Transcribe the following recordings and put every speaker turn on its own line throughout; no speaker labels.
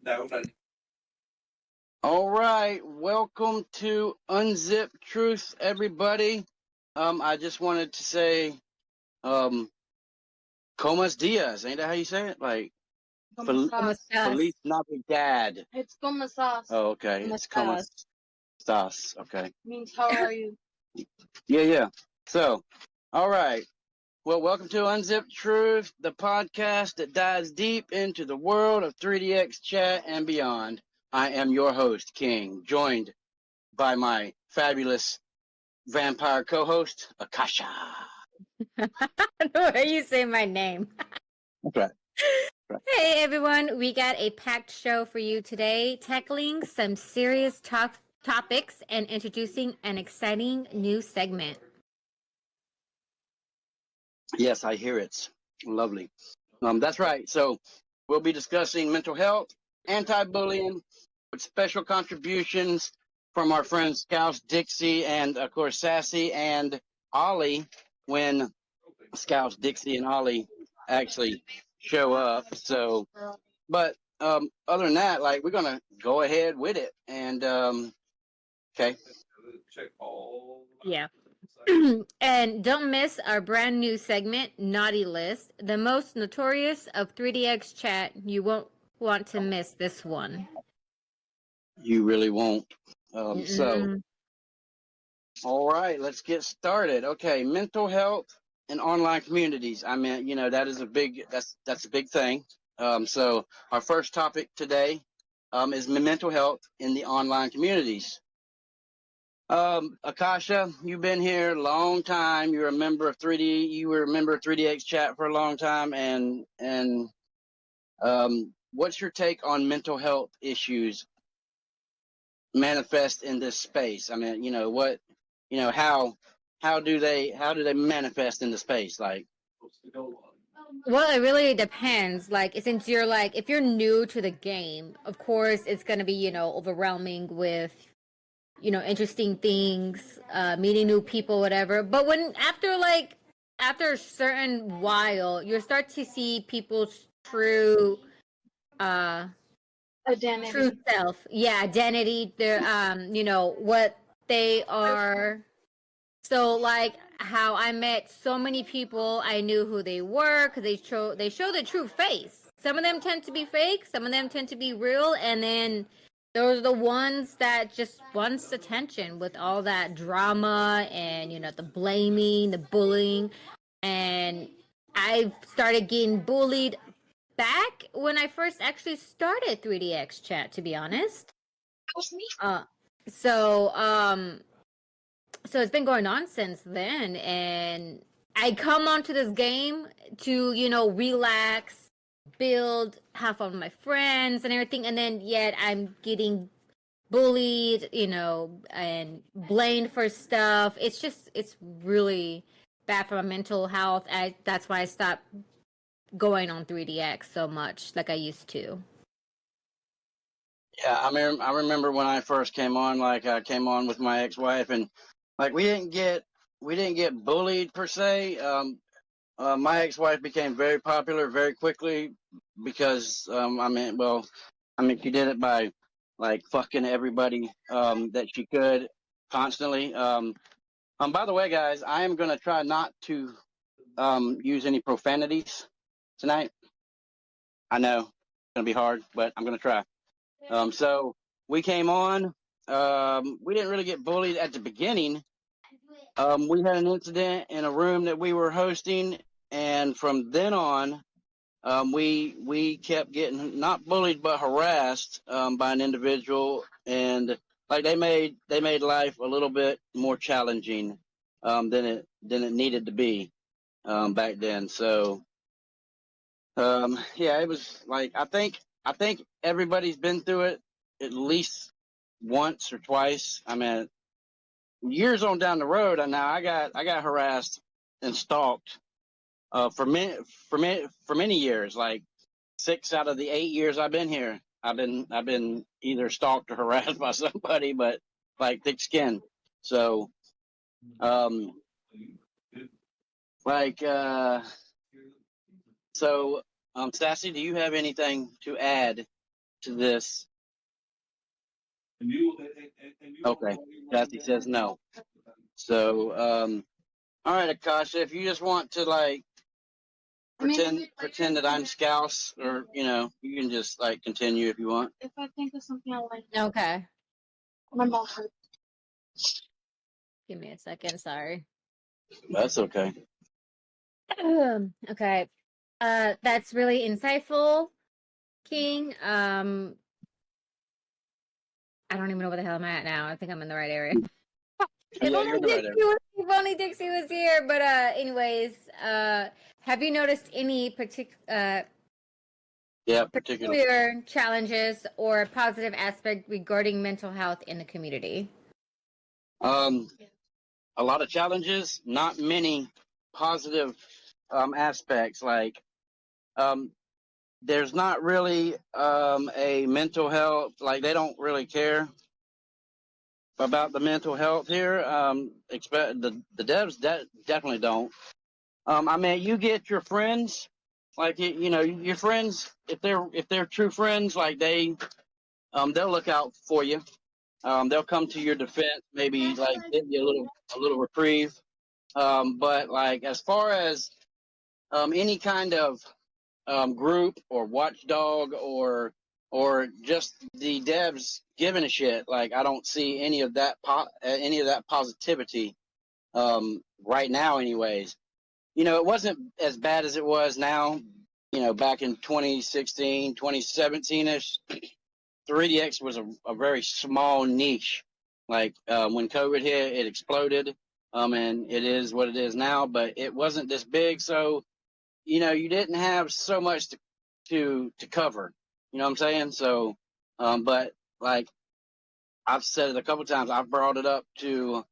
No.
All right, welcome to Unzip Truth, everybody. I just wanted to say, Comas Diaz, ain't that how you say it? Like,
¿Cómo estás?
Feliz Navidad.
It's ¿cómo estás?
Oh, okay,
¿Cómo
it's Como
estás?
Stas, okay.
Means how are you?
Yeah. So, all right. Well, welcome to Unzip Truth, the podcast that dives deep into the world of 3DX chat and beyond. I am your host, King, joined by my fabulous vampire co-host, Akasha.
The way you say my name.
Okay.
Hey everyone, we got a packed show for you today, tackling some serious topics and introducing an exciting new segment.
Yes, I hear it's lovely. That's right. So we'll be discussing mental health, anti-bullying, with special contributions from our friends Scouse, Dixie, and of course Sassy and Ollie when Scouse, Dixie, and Ollie actually show up. So, but other than that, like we're gonna go ahead with it. And okay.
Check all.
Yeah. And don't miss our brand new segment, Naughty List, the most notorious of 3DX chat. You won't want to miss this one.
You really won't. So, all right, let's get started. Okay, mental health and online communities. I mean, that is that's a big thing. So our first topic today is mental health in the online communities. Akasha, you've been here a long time. You're a member of 3D. You were a member of 3DX chat for a long time, and what's your take on mental health issues manifest in this space? I mean, how do they manifest in the space? Like,
Well, it really depends. Like, since you're like, if you're new to the game, of course, it's gonna be, overwhelming with, interesting things, meeting new people, whatever. But after a certain while, you start to see people's true,
Identity.
true self. Yeah, identity. Their, what they are. So like how I met so many people, I knew who they were because they show the true face. Some of them tend to be fake, some of them tend to be real, and then those are the ones that just wants attention with all that drama and the blaming, the bullying, and I started getting bullied back when I first actually started 3DX chat. To be honest,
That was me.
So so it's been going on since then, and I come onto this game to relax, build, have fun with my friends and everything, and then yet I'm getting bullied, and blamed for stuff. It's really bad for my mental health. That's why I stopped going on 3DX so much like I used to.
yeah, I remember when I first came on. Like, I came on with my ex-wife, and like we didn't get bullied per se. My ex-wife became very popular very quickly because she did it by like fucking everybody that she could constantly. By the way, guys, I am gonna try not to use any profanities tonight. I know it's gonna be hard, but I'm gonna try. So we came on. We didn't really get bullied at the beginning. We had an incident in a room that we were hosting, and from then on, we kept getting not bullied but harassed by an individual, and like they made life a little bit more challenging than it needed to be back then. So yeah, it was like I think everybody's been through it at least once or twice. I mean, years on down the road, and now I got harassed and stalked for many years. Like 6 out of the 8 years I've been here, I've been either stalked or harassed by somebody, but like thick skin. So, like so, Sassy, do you have anything to add to this?
And you, and you
Okay, Kathy says no. So, all right, Akasha, if you just want to like pretend that I'm Scouse, or you can just like continue if you want.
If I think of something I like,
Okay.
my mouth hurts.
Give me a second. Sorry.
That's okay.
Okay. That's really insightful, King. I don't even know where the hell I'm at now. I think I'm in the right area.
Yeah, you're in the right area.
If only Dixie was here. But anyways, have you noticed any
Particular.
particular challenges or positive aspect regarding mental health in the community?
A lot of challenges, not many positive aspects. Like, there's not really a mental health. Like, they don't really care about the mental health here. Expect the devs definitely don't. I mean, you get your friends, like your friends, if they're true friends, like they'll look out for you. They'll come to your defense, maybe like give you a little reprieve. But like as far as any kind of group or watchdog or just the devs giving a shit, like I don't see any of that positivity right now, anyways. It wasn't as bad as it was now. Back in 2016, 2017ish. 3DX was a very small niche. Like when COVID hit, it exploded, and it is what it is now. But it wasn't this big, so you didn't have so much to cover. You know what I'm saying? So, but like I've said it a couple times, I've brought it up to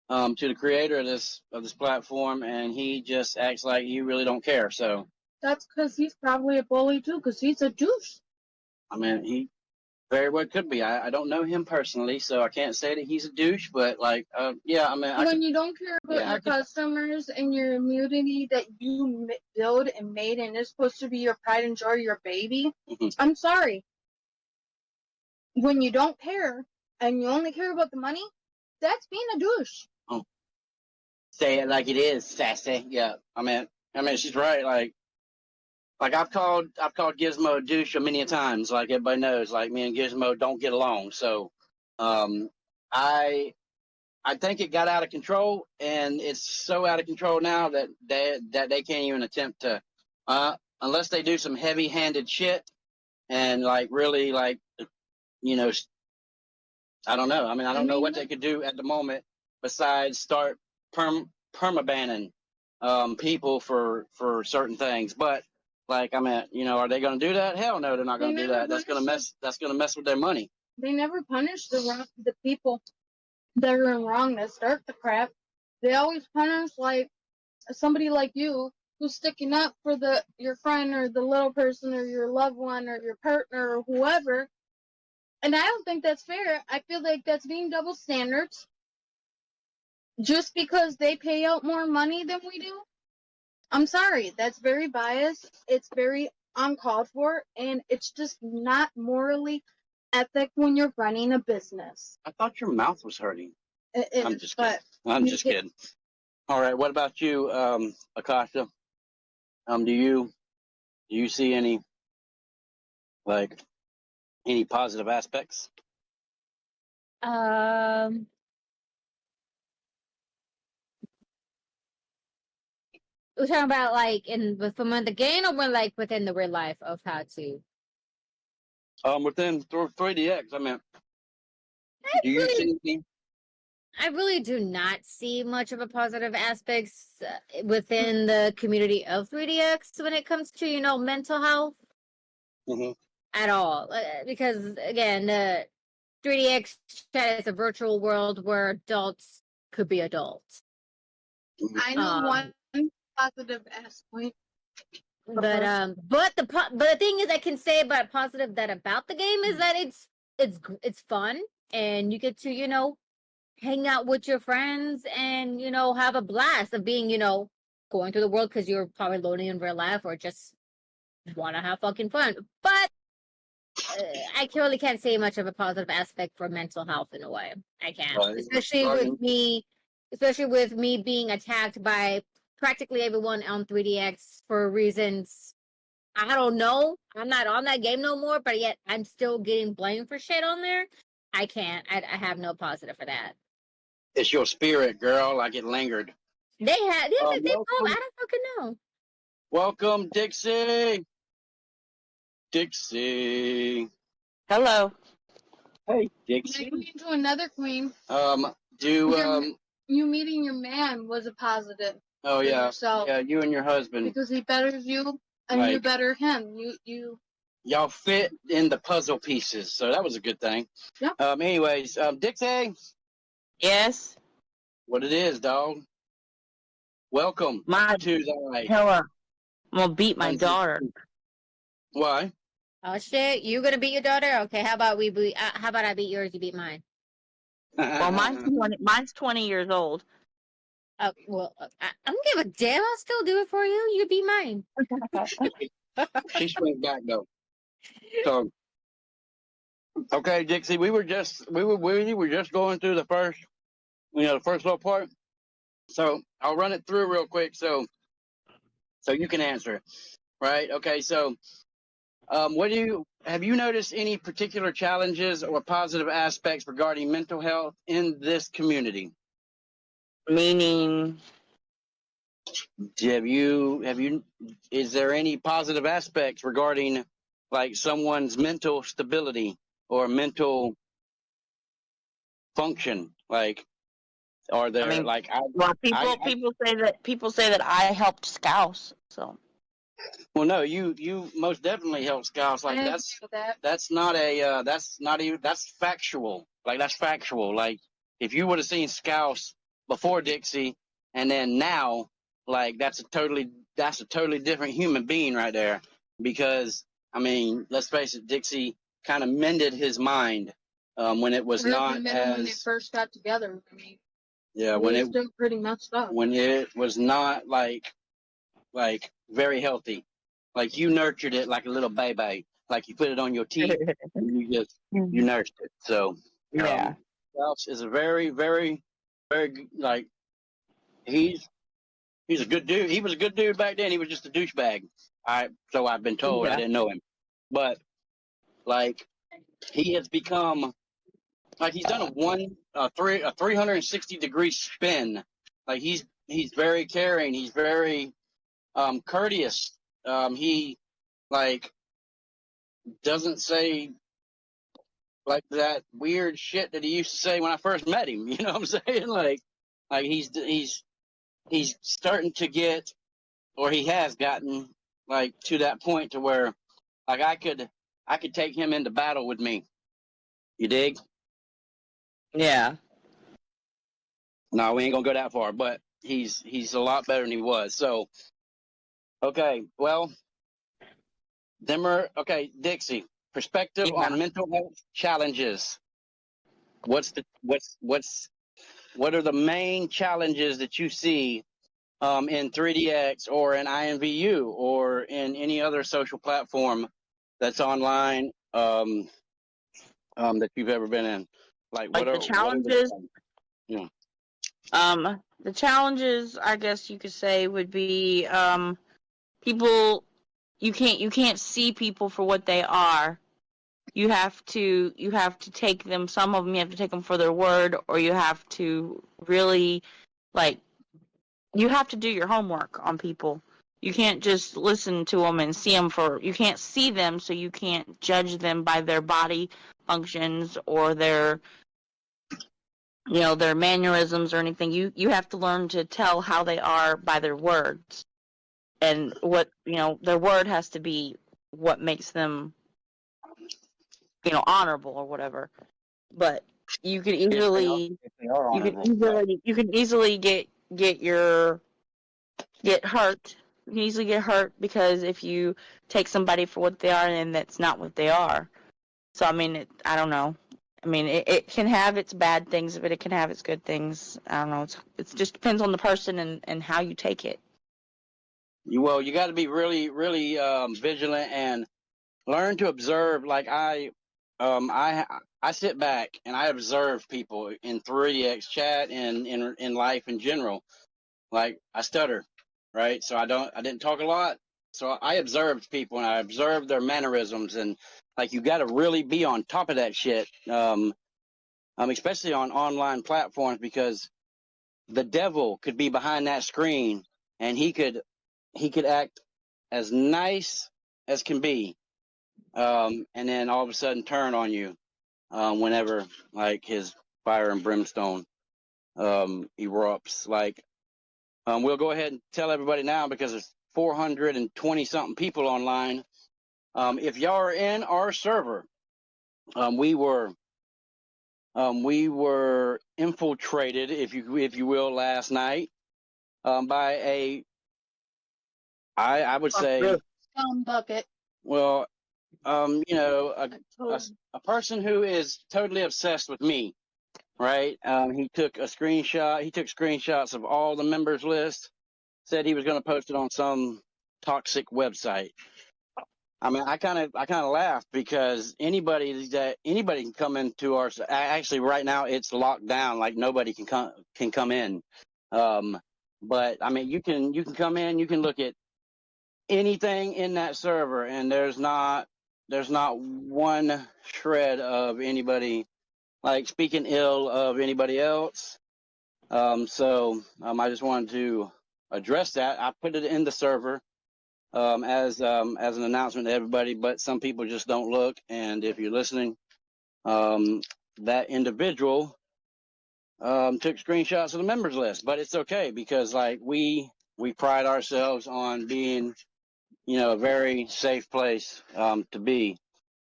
the creator of this platform, and he just acts like you really don't care. So
That's because he's probably a bully too, because he's a douche.
I mean, he very well could be. I don't know him personally, so I can't say that he's a douche. But like, yeah, I mean,
When you don't care about your customers and your immunity that you build and made, and it's supposed to be your pride and joy, your baby. I'm sorry. When you don't care and you only care about the money, that's being a douche.
Oh, say it like it is, sassy. Yeah, I mean, she's right. Like I've called Gizmo a douche many a times. Like everybody knows, like me and Gizmo don't get along. So, I think it got out of control, and it's so out of control now that they can't even attempt to, unless they do some heavy-handed shit and like really like, you know, I don't know. I mean, I don't know what they could do at the moment besides start permabanning people for certain things. But like, I mean, are they going to do that? Hell no, they're not going to do that. That's going to mess with their money.
They never punish the people that are in wrong that start the crap. They always punish like somebody like you who's sticking up for your friend or the little person or your loved one or your partner or whoever. And I don't think that's fair. I feel like that's being double standards. Just because they pay out more money than we do. I'm sorry, that's very biased. It's very uncalled for, and it's just not morally ethic when you're running a business.
I thought your mouth was hurting. I'm just kidding.
I'm
just kidding. All right, what about you, Akasha? Do you see any positive aspects?
We're talking about like from the game, or like within the real life of how to.
Within 3DX, I mean, do you see any?
I really do not see much of a positive aspects within the community of 3DX when it comes to mental health at all. Because again, 3DX chat is a virtual world where adults could be adults.
I know one positive aspect.
But the thing is, I can say about positive about the game is that it's fun, and you get to hang out with your friends and have a blast of being going through the world, because you're probably lonely in real life or just want to have fucking fun. But I really can't say much of a positive aspect for mental health in a way. I can't,
Right.
especially with me being attacked by practically everyone on 3DX for reasons I don't know. I'm not on that game no more, but yet I'm still getting blamed for shit on there. I can't. I have no positive for that.
It's your spirit, girl. Like it lingered.
They had they
welcome,
I don't fucking know.
welcome, Dixie. Dixie.
Hello.
Hey,
You're
Dixie.
queen to another queen.
Do
You meeting your man was a positive
oh
for
yeah,
yourself
yeah, you and your husband,
because he betters you and you
like
better him. You
y'all fit in the puzzle pieces, so that was a good thing.
Yeah.
Anyways, Dixie,
Yes.
what it is, dog? Welcome
My
to the
hello. I'm gonna beat my daughter.
Why?
Oh shit, you gonna beat your daughter? Okay, how about how about I beat yours, you beat mine?
Well, mine's 20 years old.
Oh well, I don't give a damn. I'll still do it for you. You beat mine.
She swings back though. So okay, Dixie, we were just going through the first little part. So I'll run it through real quick so you can answer. Right? Okay, so have you noticed any particular challenges or positive aspects regarding mental health in this community?
Meaning,
Is there any positive aspects regarding like someone's mental stability or mental function? Like, are there
I mean,
like
well, people say that I helped Scouse. So
well, no, you most definitely help scouts. Like
I agree with that.
that's not a that's not even that's factual. Like that's factual. Like if you would have seen scouts before Dixie and then now, like that's a totally different human being right there. Because I mean, let's face it, Dixie kind of mended his mind when it was not
when they
as
first got together. I mean,
yeah
he was still pretty messed up.
when it was not like very healthy. Like you nurtured it like a little baby. Like you put it on your teeth and you nursed it. So
yeah,
Ralph is a very, very, very like he's a good dude. He was a good dude back then. He was just a douchebag. So I've been told.
Yeah.
I didn't know him, but like he has become like he's done a 360-degree spin. Like he's very caring. He's very courteous. He like doesn't say like that weird shit that he used to say when I first met him. You know what I'm saying? Like he's starting to get, or he has gotten like to that point to where like I could take him into battle with me. You dig?
yeah.
No, we ain't gonna go that far, but he's a lot better than he was. So okay, well, okay, Dixie, perspective
Yeah.
on mental health challenges. What are the main challenges that you see in 3DX or in INVU or in any other social platform that's online that you've ever been in? Like what
the challenges? The challenges, I guess you could say, would be people. You can't see people for what they are. You have to take them. Some of them you have to take them for their word, or you have to really you have to do your homework on people. You can't just listen to them and see them you can't see them, so you can't judge them by their body functions or their their mannerisms or anything. You have to learn to tell how they are by their words. And what, their word has to be what makes them, honorable or whatever. But you can easily, you can easily get hurt. You can easily get hurt because if you take somebody for what they are and that's not what they are. So, I mean, I don't know. I mean, it can have its bad things, but it can have its good things. I don't know. It just depends on the person and how you take it.
You got to be really, really vigilant and learn to observe. Like I sit back and I observe people in 3X chat and in life in general. Like I stutter, right? So I didn't talk a lot. So I observed people and I observed their mannerisms, and like you got to really be on top of that shit. Especially on online platforms, because the devil could be behind that screen and he could act as nice as can be, and then all of a sudden turn on you whenever like his fire and brimstone erupts. Like we'll go ahead and tell everybody now, because there's 420 something people online. If y'all are in our server, we were infiltrated, if you will, last night by I would say,
Bucket.
well, you know,
Totally.
a person who is totally obsessed with me, right? He took screenshots of all the members list, said he was going to post it on some toxic website. I mean, I kind of laughed, because anybody can come into our. Actually, right now it's locked down, like nobody can come in. But I mean, you can come in, you can look at anything in that server, and there's not one shred of anybody like speaking ill of anybody else. So I just wanted to address that. I put it in the server as an announcement to everybody, but some people just don't look. And if you're listening, that individual took screenshots of the members list, but it's okay, because like we pride ourselves on being, you know, a very safe place to be,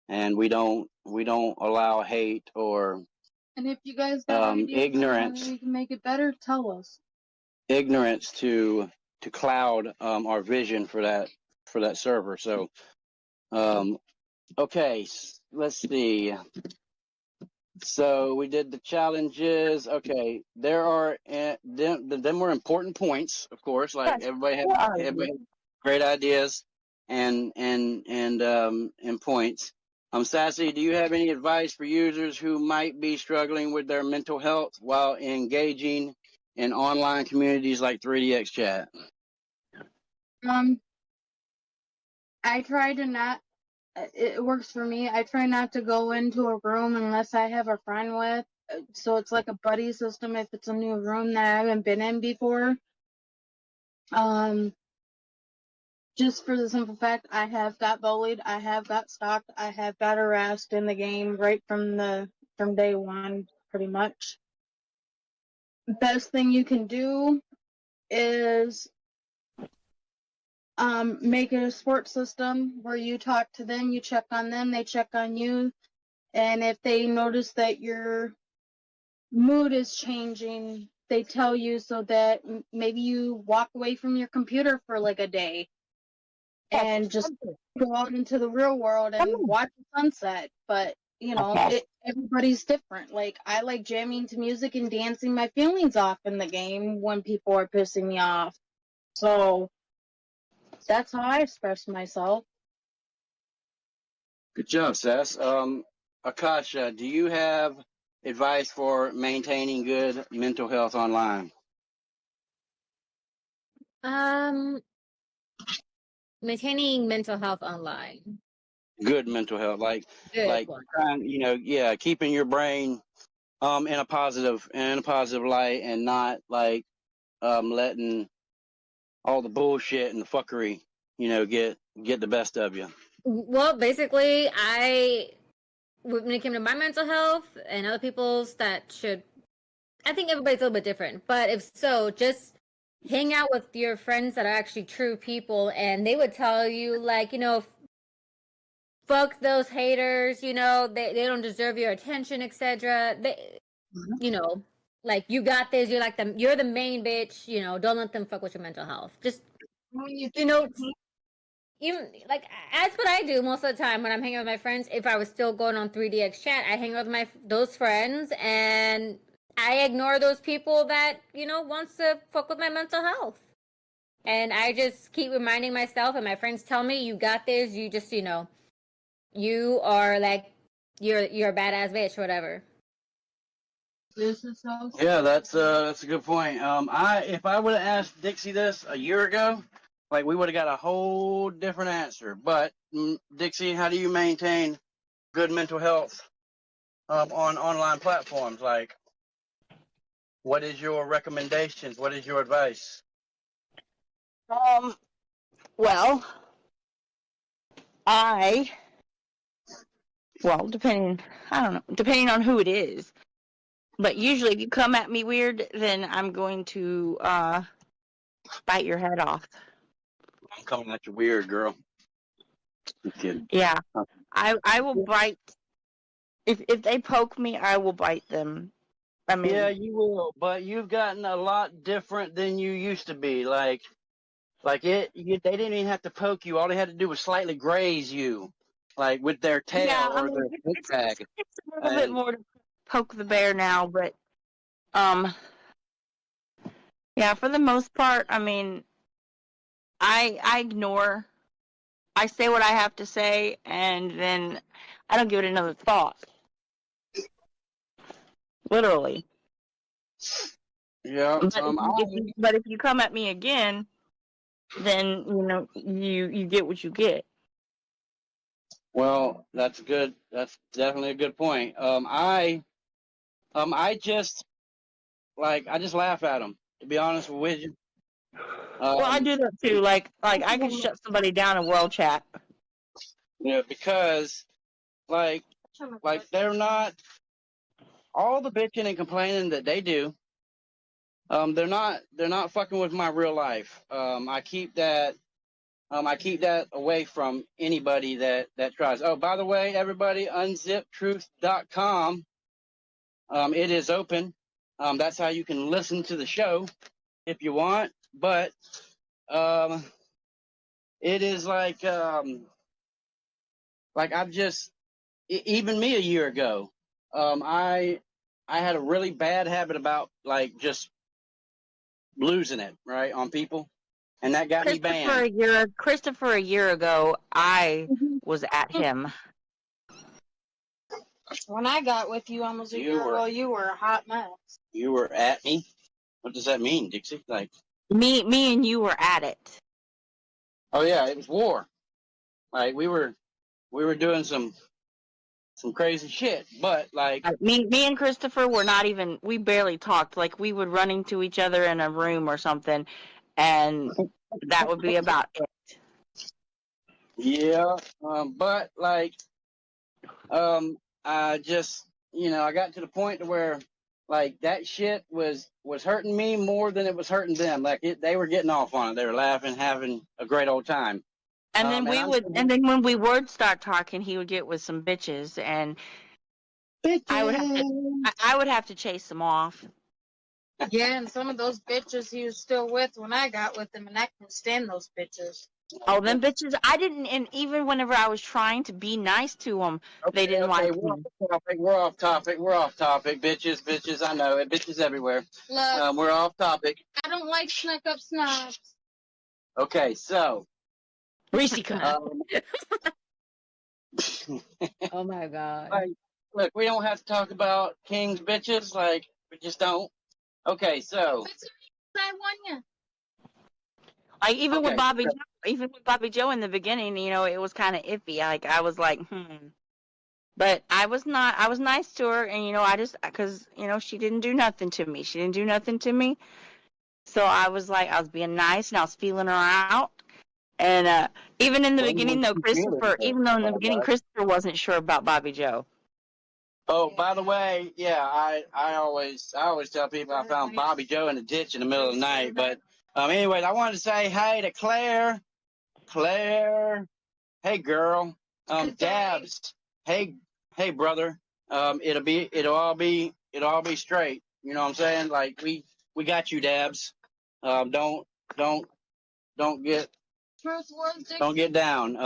and we don't allow hate or
And if you guys got ideas on how
ignorance
we can make it better, tell us.
to cloud our vision for that server. So okay, let's see. So we did the challenges. Okay, there are them were important points, of course. Like everybody had great ideas and points. Sassy, do you have any advice for users who might be struggling with their mental health while engaging in online communities like 3DX chat?
I try to not. It works for me. I try not to go into a room unless I have a friend with. So it's like a buddy system if it's a new room that I haven't been in before. Just for the simple fact, I have got bullied, I have got stalked, I have got harassed in the game right from day one, pretty much. Best thing you can do is make it a support system where you talk to them, you check on them, they check on you, and if they notice that your mood is changing, they tell you, so that maybe you walk away from your computer for like a day and just go out into the real world and watch the sunset. But you know, everybody's different. Like, I like jamming to music and dancing my feelings off in the game when people are pissing me off. So that's how I express myself.
Good job, Sass. Akasha, do you have advice for maintaining good mental health online?
Maintaining mental health online.
Good mental health, like
Good.
trying, keeping your brain in a positive light, and not like letting all the bullshit and the fuckery, get the best of you.
Well, basically, when it came to my mental health and other people's, I think everybody's a little bit different. But if so, just hang out with your friends that are actually true people, and they would tell you, like, fuck those haters, they don't deserve your attention, etc. Like, you got this, you're the main bitch, don't let them fuck with your mental health. Just, even like, that's what I do most of the time when I'm hanging out with my friends. If I was still going on 3DX chat, I hang out with those friends, and I ignore those people that wants to fuck with my mental health. And I just keep reminding myself, and my friends tell me, you got this. You just you are like you're a badass bitch, whatever.
Business house.
Yeah, that's a good point. If I would have asked Dixie this a year ago, like we would have got a whole different answer. But Dixie, how do you maintain good mental health on online platforms? Like, what is your recommendations? What is your advice?
Well, depending, I don't know, depending on who it is. But usually, if you come at me weird, then I'm going to bite your head off.
I'm coming at you weird, girl. I'm kidding.
Yeah, I will bite. If they poke me, I will bite them. I mean,
Yeah, you will, but you've gotten a lot different than you used to be. They didn't even have to poke you. All they had to do was slightly graze you, like with their
yeah,
tail
I
or
mean,
their book bag.
it's a little bit
And
more to poke the bear now, but yeah, for the most part, I mean, I ignore. I say what I have to say, and then I don't give it another thought. Literally.
yeah,
But if you come at me again, then you get what you get.
well, that's good. That's definitely a good point. I just I just laugh at them. To be honest with you,
Well, I do that too. Like I can shut somebody down in world chat.
because like they're not all the bitching and complaining that they do. They're not fucking with my real life. I keep that away from anybody that tries. Oh, by the way, everybody, unzippedtruth.com. It is open. That's how you can listen to the show if you want. But it is I've just even me a year ago. I had a really bad habit about just losing it right on people, and that got me banned.
Christopher a year ago, I was at him.
When I got with you almost a year ago, you were a hot mess.
You were at me. What does that mean, Dixie?
Me and you were at it.
Oh yeah, it was war. We were doing some crazy shit, but
me and Christopher were not even. We barely talked. Like we would run into each other in a room or something, and that would be about it.
yeah. But I just I got to the point to where that shit was hurting me more than it was hurting them. They were getting off on it. They were laughing, having a great old time.
And then and then when we would start talking, he would get with some bitches, and I would have to chase them off.
Yeah, and some of those bitches he was still with when I got with him, and I couldn't stand those bitches.
Oh, them bitches! I didn't, and even whenever I was trying to be nice to them, they didn't like me.
We're off topic. We're off topic. Bitches. I know it. Bitches everywhere.
Look,
We're off topic.
I don't like snuck up snobs.
Okay, so
Reese, come on.
Oh my god.
Look, we don't have to talk about King's bitches. We just don't. Okay, so
I won you.
Even with Bobby Joe in the beginning, it was kind of iffy. I was like, but I was not. I was nice to her, and I just because she didn't do nothing to me. She didn't do nothing to me. So I was being nice, and I was feeling her out. And even in the beginning, though, Christopher wasn't sure about Bobby Joe.
Oh, by the way, yeah, I always tell people I found Bobby Joe in the ditch in the middle of the night. But anyways, I wanted to say hey to Claire. Claire, hey girl. Dabs, hey brother. It'll all be straight. You know what I'm saying? We got you, Dabs. Don't get down.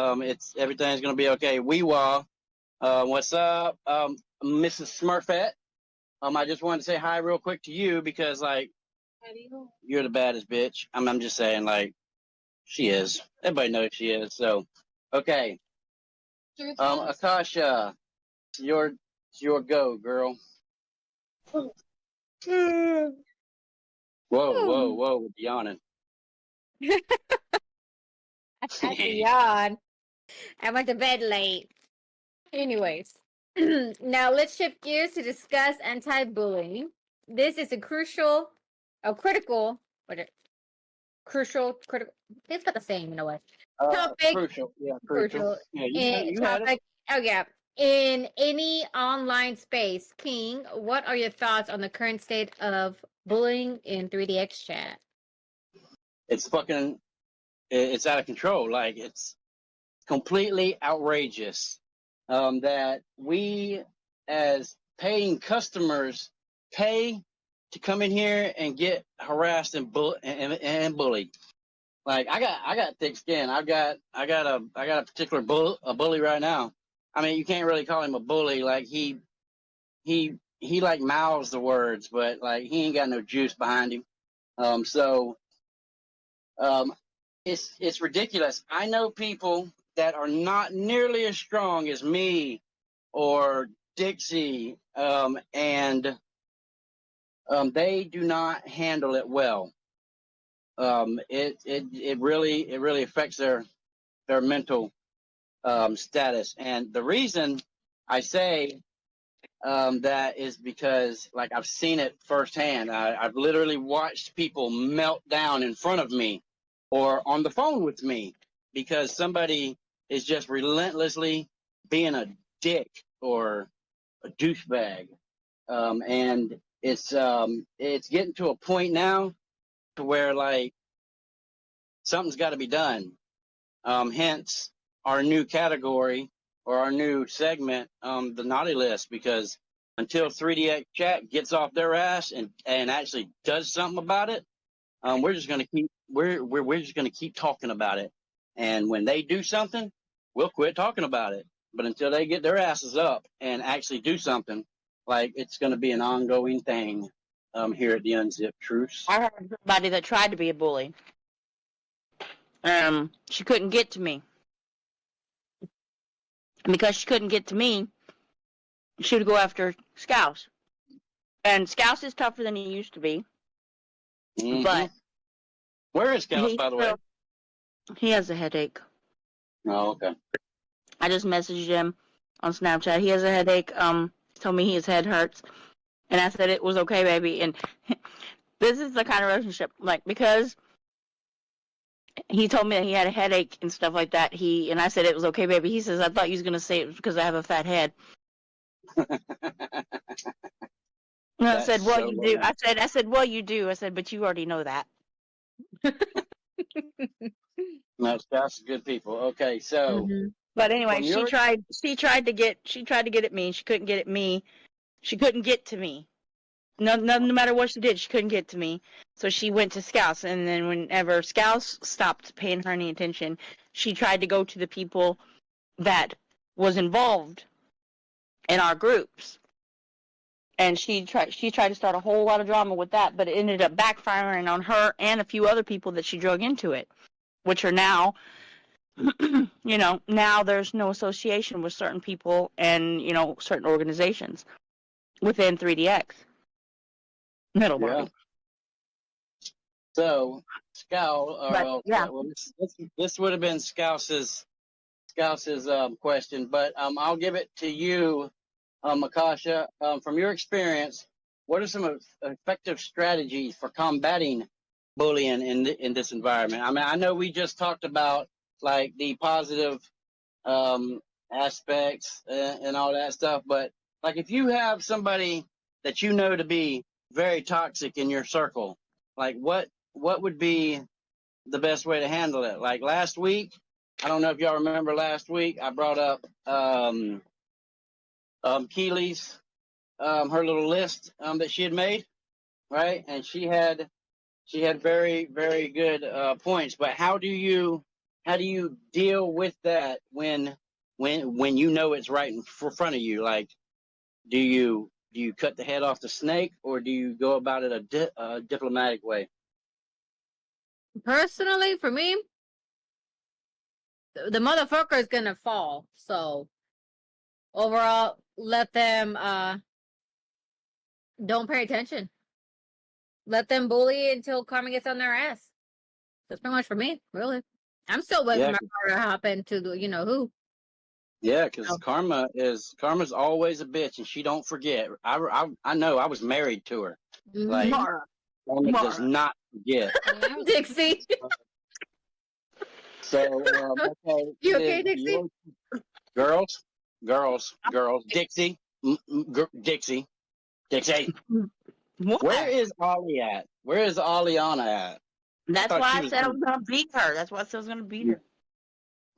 Everything's gonna be okay. Weewa. What's up, Mrs. Smurfette? I just wanted to say hi real quick to you because you're the baddest bitch. I'm just saying she is. Everybody knows she is. So, okay.
Two thoughts?
Akasha, it's your go, girl. Whoa, whoa, with yawning.
That's a yawn. I went to bed late. Anyways, now let's shift gears to discuss anti-bullying. This is a critical, critical. It's about the same in a way. Topic,
Crucial. Yeah, crucial. Yeah, you had it.
topic. Oh yeah, in any online space. King, what are your thoughts on the current state of bullying in 3DX chat?
It's fucking, it's out of control. Like, it's completely outrageous that we, as paying customers, pay to come in here and get harassed and bullied. Like, I got thick skin. I got a particular bully right now. I mean, you can't really call him a bully. Like, he like mouths the words, but like he ain't got no juice behind him. So it's ridiculous. I know people that are not nearly as strong as me or Dixie, and they do not handle it well. It really affects their mental status. And the reason I say that is because, like, I've seen it firsthand. I've literally watched people melt down in front of me or on the phone with me because somebody is just relentlessly being a dick or a douchebag. And it's getting to a point now to where, like, something's got to be done. Hence our new category or our new segment, the naughty list, because until 3DX chat gets off their ass and actually does something about it, we're just gonna keep talking about it. And when they do something, we'll quit talking about it. But until they get their asses up and actually do something, like, it's gonna be an ongoing thing here at the Unzipped Truce.
I heard somebody that tried to be a bully. She couldn't get to me. And because she couldn't get to me, she would go after Scouse. And Scouse is tougher than he used to be.
Mm-hmm.
But
where is Scouse, by the way?
He has a headache.
Oh, okay.
I just messaged him on Snapchat. He has a headache. He told me his head hurts. And I said it was okay, baby. And this is the kind of relationship, like, because he told me that he had a headache and stuff like that. And I said it was okay, baby. He says, I thought you was gonna say it was because I have a fat head. And I said, well,
so
you do. I said, well, you do. I said, but you already know that.
No, Scouse is good people. Okay, so
But anyway, she tried to get at me. She couldn't get at me. She couldn't get to me. No matter what she did, she couldn't get to me. So she went to Scouse, and then whenever Scouse stopped paying her any attention, she tried to go to the people that was involved in our groups. And she tried to start a whole lot of drama with that, but it ended up backfiring on her and a few other people that she drug into it, which are now, now there's no association with certain people and, certain organizations within 3DX. Middle Barbie.
So, Scouse,
yeah.
Well, this would have been Scouse's question, but I'll give it to you, Akasha. From your experience, what are some effective strategies for combating bullying in this environment? I mean, I know we just talked about, like, the positive aspects and all that stuff, but, like, if you have somebody that you know to be very toxic in your circle, like, what would be the best way to handle it? Like, last week, I don't know if y'all remember last week, I brought up Keely's her little list that she had made, right? And she had very, very good points. But how do you deal with that when you know it's right in front of you? Like, do you cut the head off the snake, or do you go about it a diplomatic way?
Personally, for me, the motherfucker is gonna fall. So overall, let them don't pay attention. Let them bully until karma gets on their ass. That's pretty much for me, really. I'm still waiting for my car to hop into the who.
Yeah, because karma's always a bitch, and she don't forget. I know. I was married to her. Like
Mara.
karma does not forget.
Dixie.
So okay,
You okay, Dixie?
Girls, Dixie, Dixie.
What?
Where is Ollie at? Where is Olliana at?
That's
thought
why
she
I
was
said I
gonna-
was gonna beat her. That's why I said I was gonna beat her.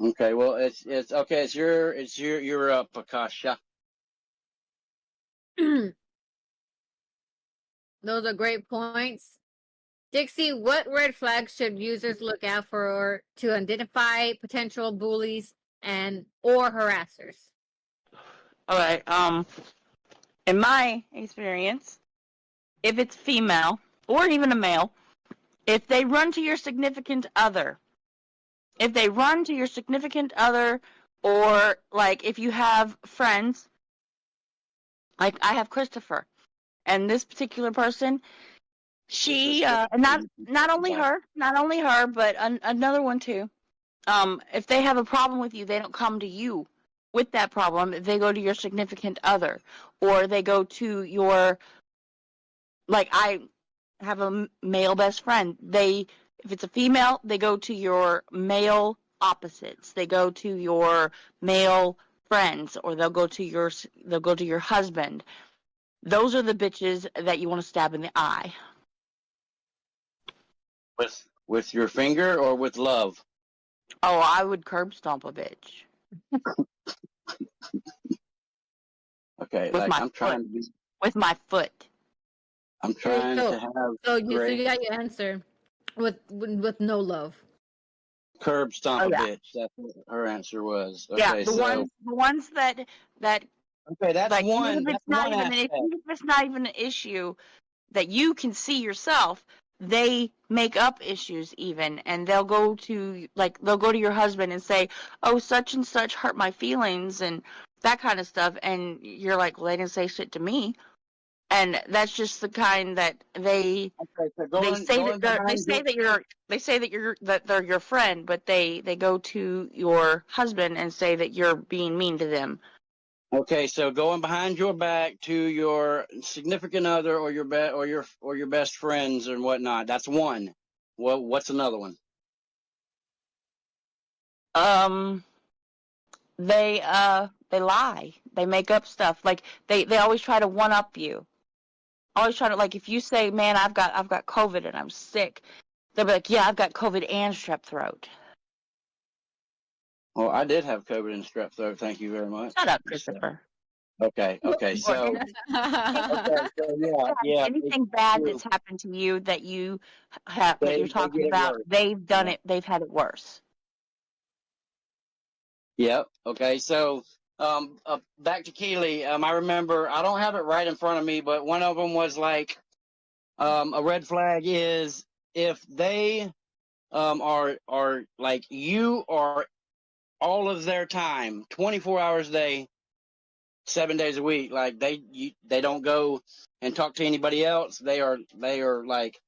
Okay, well it's okay. You're up, Akasha.
Those are great points. Dixie, what red flags should users look out for to identify potential bullies and or harassers?
All right. In my experience, if it's female or even a male, if they run to your significant other, or like if you have friends, like I have Christopher, and this particular person, she not only her, but another one too. If they have a problem with you, they don't come to you with that problem. They go to your significant other, or they go to your, like I have a male best friend. If it's a female, they go to your male opposites. They go to your male friends, or they'll go to your husband. Those are the bitches that you want to stab in the eye.
With your finger or with love?
Oh, I would curb stomp a bitch.
Okay,
With
like
my
I'm trying
foot.
to be.
With my foot.
I'm trying
So-
to have
So you
great
got your answer with no love.
curb stomp
Oh,
a
yeah.
bitch. That's what her answer was. Okay,
Yeah, the
so
ones that
okay, that's
like
one.
even if
That's
it's not
one
even
aspect.
even if it's not even an issue that you can see yourself, they make up issues even, and they'll go to your husband and say, "Oh, such and such hurt my feelings," and that kind of stuff, and you're like, "Well, they didn't say shit to me." And that's just the kind that they
Okay, so
they
going
say
going
that
behind your,
they're your friend, but they go to your husband and say that you're being mean to them.
okay, so going behind your back to your significant other or your best friends and whatnot. That's one. Well, what's another one?
They lie. They make up stuff. Like they always try to one up you. Always try to, like, if you say, "Man, I've got COVID and I'm sick," they'll be like, "Yeah, I've got COVID and strep throat."
Well, I did have COVID and strep throat. Thank you very much.
Shut up, Christopher.
Okay, so yeah.
Anything bad that's happened to you that you have that you're
They
talking
get it
about,
worse.
they've done
Yeah.
it. They've had it worse.
Yep. Okay. So, back to Keely. I remember. I don't have it right in front of me, but one of them was like, a red flag is if they, are like you are all of their time, 24 hours a day, 7 days a week. Like they don't go and talk to anybody else. They are like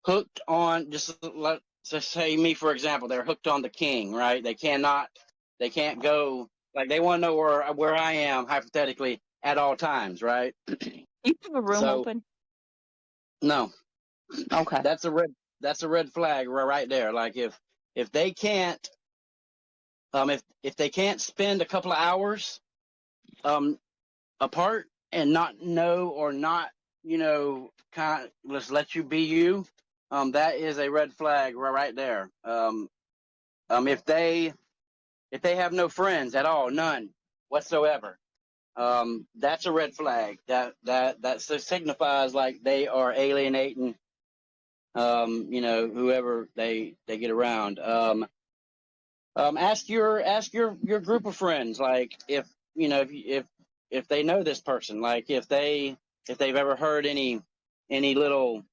hooked on let's say me for example. They're hooked on the king, right? They can't go, like they want to know where I am hypothetically at all times, right?
You have a room
So
open?
no,
Okay.
that's a red flag right there. Like if they can't if they can't spend a couple of hours apart and not know or not kind of let's let you be you, that is a red flag right there. If they have no friends at all, none whatsoever, that's a red flag. That signifies like they are alienating, whoever they get around. Ask your group of friends, like if they know this person, like if they've ever heard any little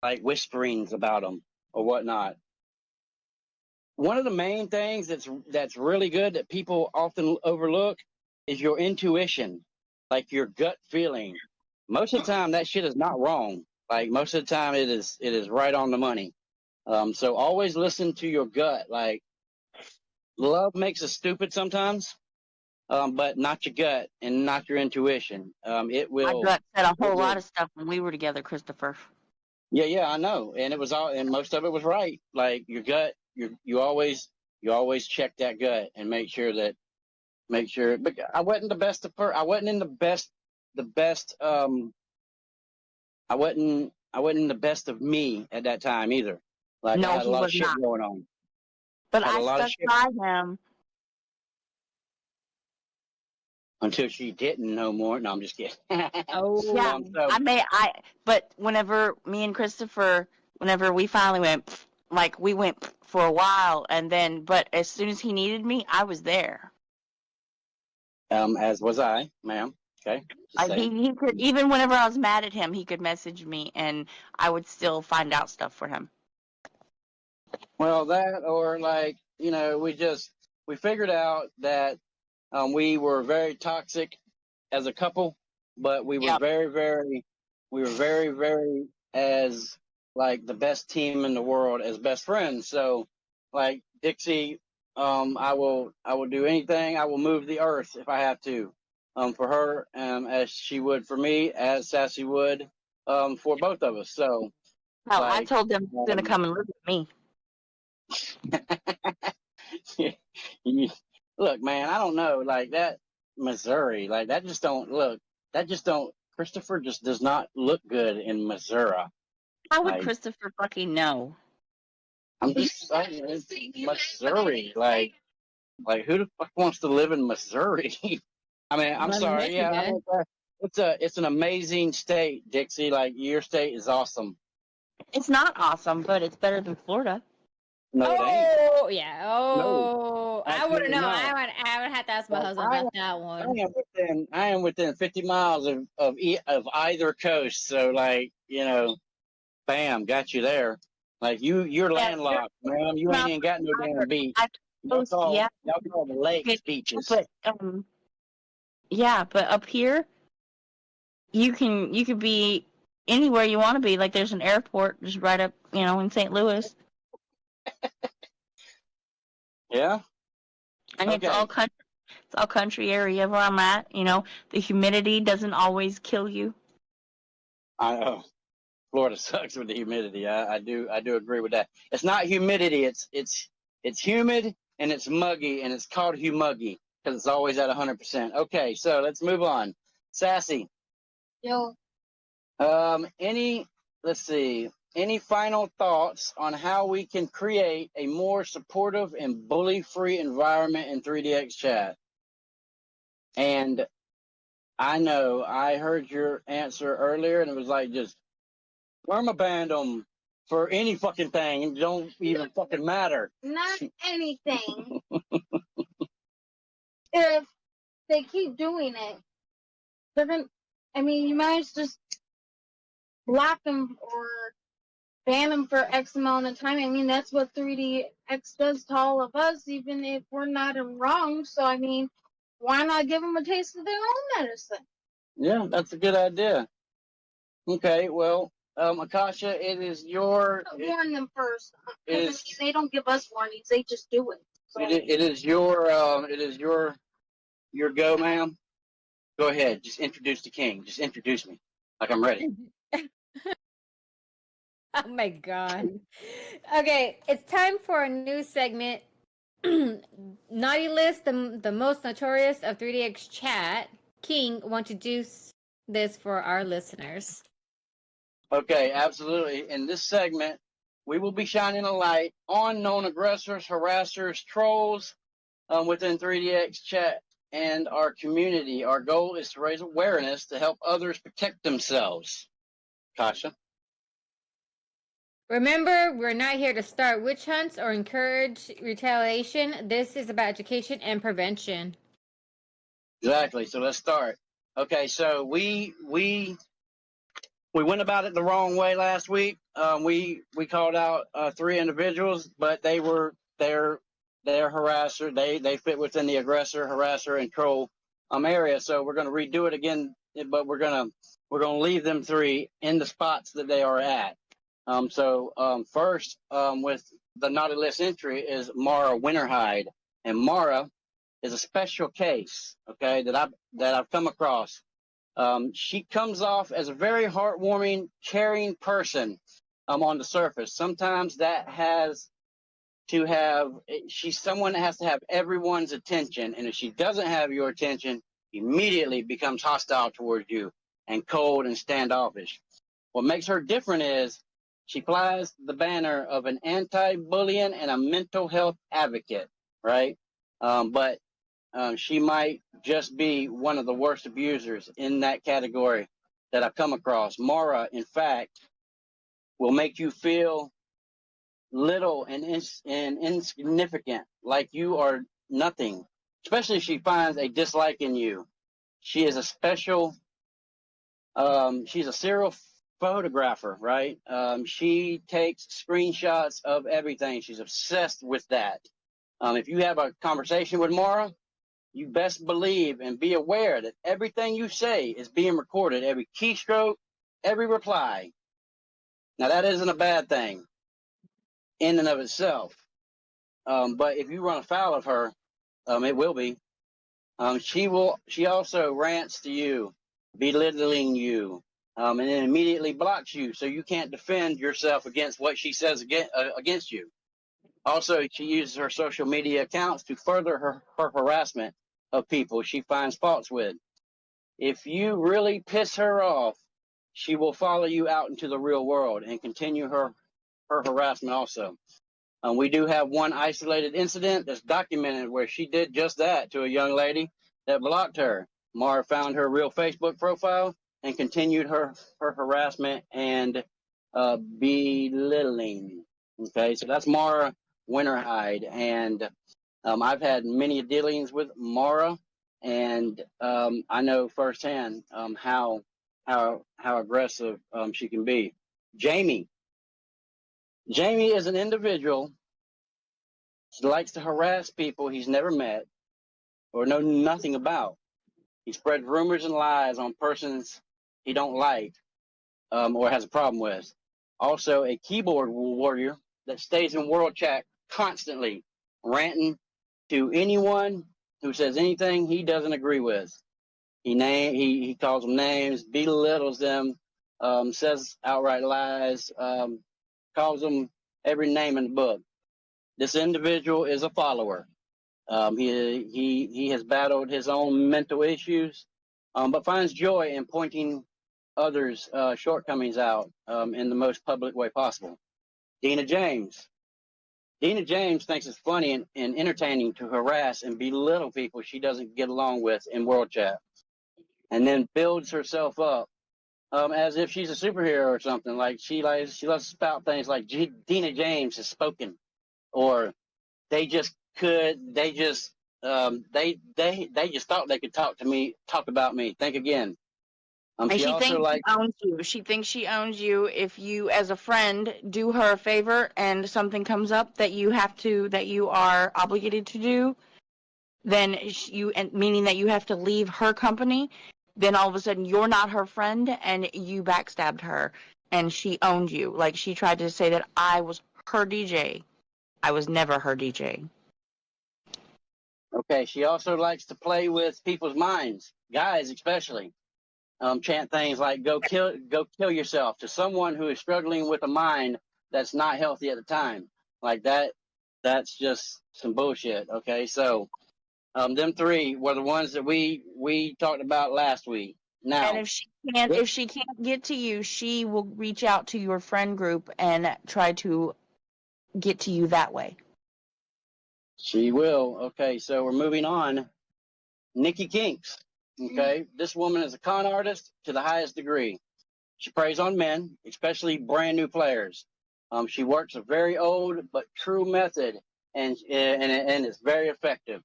like whisperings about them or whatnot. one of the main things that's really good that people often overlook is your intuition, like your gut feeling. Most of the time, that shit is not wrong. Like most of the time, it is right on the money. So always listen to your gut. Like love makes us stupid sometimes, but not your gut and not your intuition. It
My
will.
gut said a
It
whole
will.
lot of stuff when we were together, Christopher.
Yeah, yeah, I know, and it was all, and most of it was right. Like your gut, you always check that gut and make sure. But I wasn't the best of I wasn't in the best. I wasn't in the best of me at that time either. Like I
No,
had a
he
lot of
was
shit
not.
going on.
But
Had a
I
lot of
stuck
shit
by him.
until she didn't no more. No, I'm just kidding.
Oh,
Yeah,
So
but whenever me and Christopher, whenever we finally went, like we went for a while, and then, but as soon as he needed me, I was there.
as was I, ma'am. Okay, just
Like
saying.
he could, even whenever I was mad at him, he could message me, and I would still find out stuff for him.
Well, that or like we figured out that we were very toxic as a couple, but
Yep.
we were very, very as like the best team in the world as best friends. So, like Dixie, I will do anything. I will move the earth if I have to, for her, as she would for me, as Sassy would, for both of us. So,
Hell, I
like,
told them he's gonna come and live with me.
look, man, I don't know, like that Missouri, like that just don't look. That just don't. Christopher just does not look good in Missouri.
How would
Like
Christopher fucking know?
I'm just saying, it's Missouri. Like who the fuck wants to live in Missouri? I mean, I'm
well,
sorry. Yeah, I
Michigan.
mean, it's an amazing state, Dixie. Like your state is awesome.
It's not awesome, but it's better than Florida.
No, it ain't.
Oh, yeah.
No,
Oh, I wouldn't
absolutely
know.
not.
I would have to ask my
Like,
husband about that one.
I am within 50 miles of either coast. So like, bam, got you there. Like you're
Yeah, you're
landlocked, man. You ain't
not
even got no damn beach.
I suppose, yeah,
Y'all call the lakes beaches.
but yeah, but up here you could be anywhere you want to be. Like there's an airport just right up, in St. Louis,
Yeah.
and
Okay.
it's all country area where I'm at. The humidity doesn't always kill you.
I know. Florida sucks with the humidity. I do agree with that. It's not humidity. It's humid and it's muggy and it's called humuggy because it's always at 100%. Okay, so let's move on. Sassy.
Yo,
Let's see. Any final thoughts on how we can create a more supportive and bully-free environment in 3DX chat? And I know I heard your answer earlier, and it was like just permaband them for any fucking thing, and don't even fucking matter.
not anything. If they keep doing it, they're gonna. I mean, you might just block them or ban them for X amount of time. I mean, that's what 3DX does to all of us, even if we're not in wrong. So, I mean, why not give them a taste of their own medicine?
Yeah, that's a good idea. Okay, well, Akasha, it is your.
Warn them first.
It
'Cause, I
is.
mean, they don't give us warnings; they just do it. So,
It is your. It is your go, ma'am. Go ahead. Just introduce the king. Just introduce me, like I'm ready.
Oh my god. Okay, it's time for a new segment. Naughty list, the most notorious of 3DX chat. King, want to do this for our listeners?
Okay, absolutely. In this segment, we will be shining a light on known aggressors, harassers, trolls within 3DX chat and our community. Our goal is to raise awareness to help others protect themselves. Kasha?
Remember, we're not here to start witch hunts or encourage retaliation. This is about education and prevention.
Exactly. So let's start. Okay, so we went about it the wrong way last week. We called out 3 individuals, but they were they're harasser. They fit within the aggressor, harasser, and troll area. So we're going to redo it again, but we're gonna leave them 3 in the spots that they are at. First, with the naughty list entry is Mara Winterhide, and Mara is a special case, okay, that I've come across. She comes off as a very heartwarming, caring person on the surface. Sometimes that has to have, she's someone that has to have everyone's attention, and if she doesn't have your attention, immediately becomes hostile towards you and cold and standoffish. What makes her different is she flies the banner of an anti-bullying and a mental health advocate, right? But she might just be one of the worst abusers in that category that I've come across. Mara, in fact, will make you feel little and insignificant, like you are nothing, especially if she finds a dislike in you. She is a special, she's a serial photographer, right? She takes screenshots of everything. She's obsessed with that. If you have a conversation with Mara, you best believe and be aware that everything you say is being recorded, every keystroke, every reply. Now, that isn't a bad thing in and of itself. But if you run afoul of her, it will be. She also rants to you, belittling you, and then immediately blocks you, so you can't defend yourself against what she says against you. Also, she uses her social media accounts to further her harassment of people she finds faults with. If you really piss her off, she will follow you out into the real world and continue her harassment also. We do have one isolated incident that's documented where she did just that to a young lady that blocked her. Mara found her real Facebook profile and continued her harassment and belittling. Okay, so that's Mara Winterhide, and I've had many dealings with Mara, and I know firsthand how aggressive she can be. Jamie is an individual. He likes to harass people he's never met or know nothing about. He spreads rumors and lies on persons he don't like or has a problem with. Also, a keyboard warrior that stays in world chat constantly, ranting to anyone who says anything he doesn't agree with. He calls them names, belittles them, says outright lies, calls them every name in the book. This individual is a follower. He has battled his own mental issues, but finds joy in pointing others' shortcomings out in the most public way possible. Dina James thinks it's funny and entertaining to harass and belittle people she doesn't get along with in world chat, and then builds herself up as if she's a superhero or something. Like she loves to spout things like Dina James has spoken, or they just thought they could talk about me. Think again.
And she thinks she owns you. She thinks she owns you. If you, as a friend, do her a favor and something comes up that you are obligated to do, then meaning that you have to leave her company, then all of a sudden you're not her friend and you backstabbed her and she owned you. Like she tried to say that I was her DJ. I was never her DJ.
Okay, she also likes to play with people's minds, guys especially. Chant things like "go kill yourself" to someone who is struggling with a mind that's not healthy at the time. Like that, that's just some bullshit. Okay, so them 3 were the ones that we talked about last week. Now,
and if she can't get to you, she will reach out to your friend group and try to get to you that way.
She will. Okay, so we're moving on. Nikki Kinks. Okay, this woman is a con artist to the highest degree. She preys on men, especially brand new players. She works a very old but true method, and it's very effective.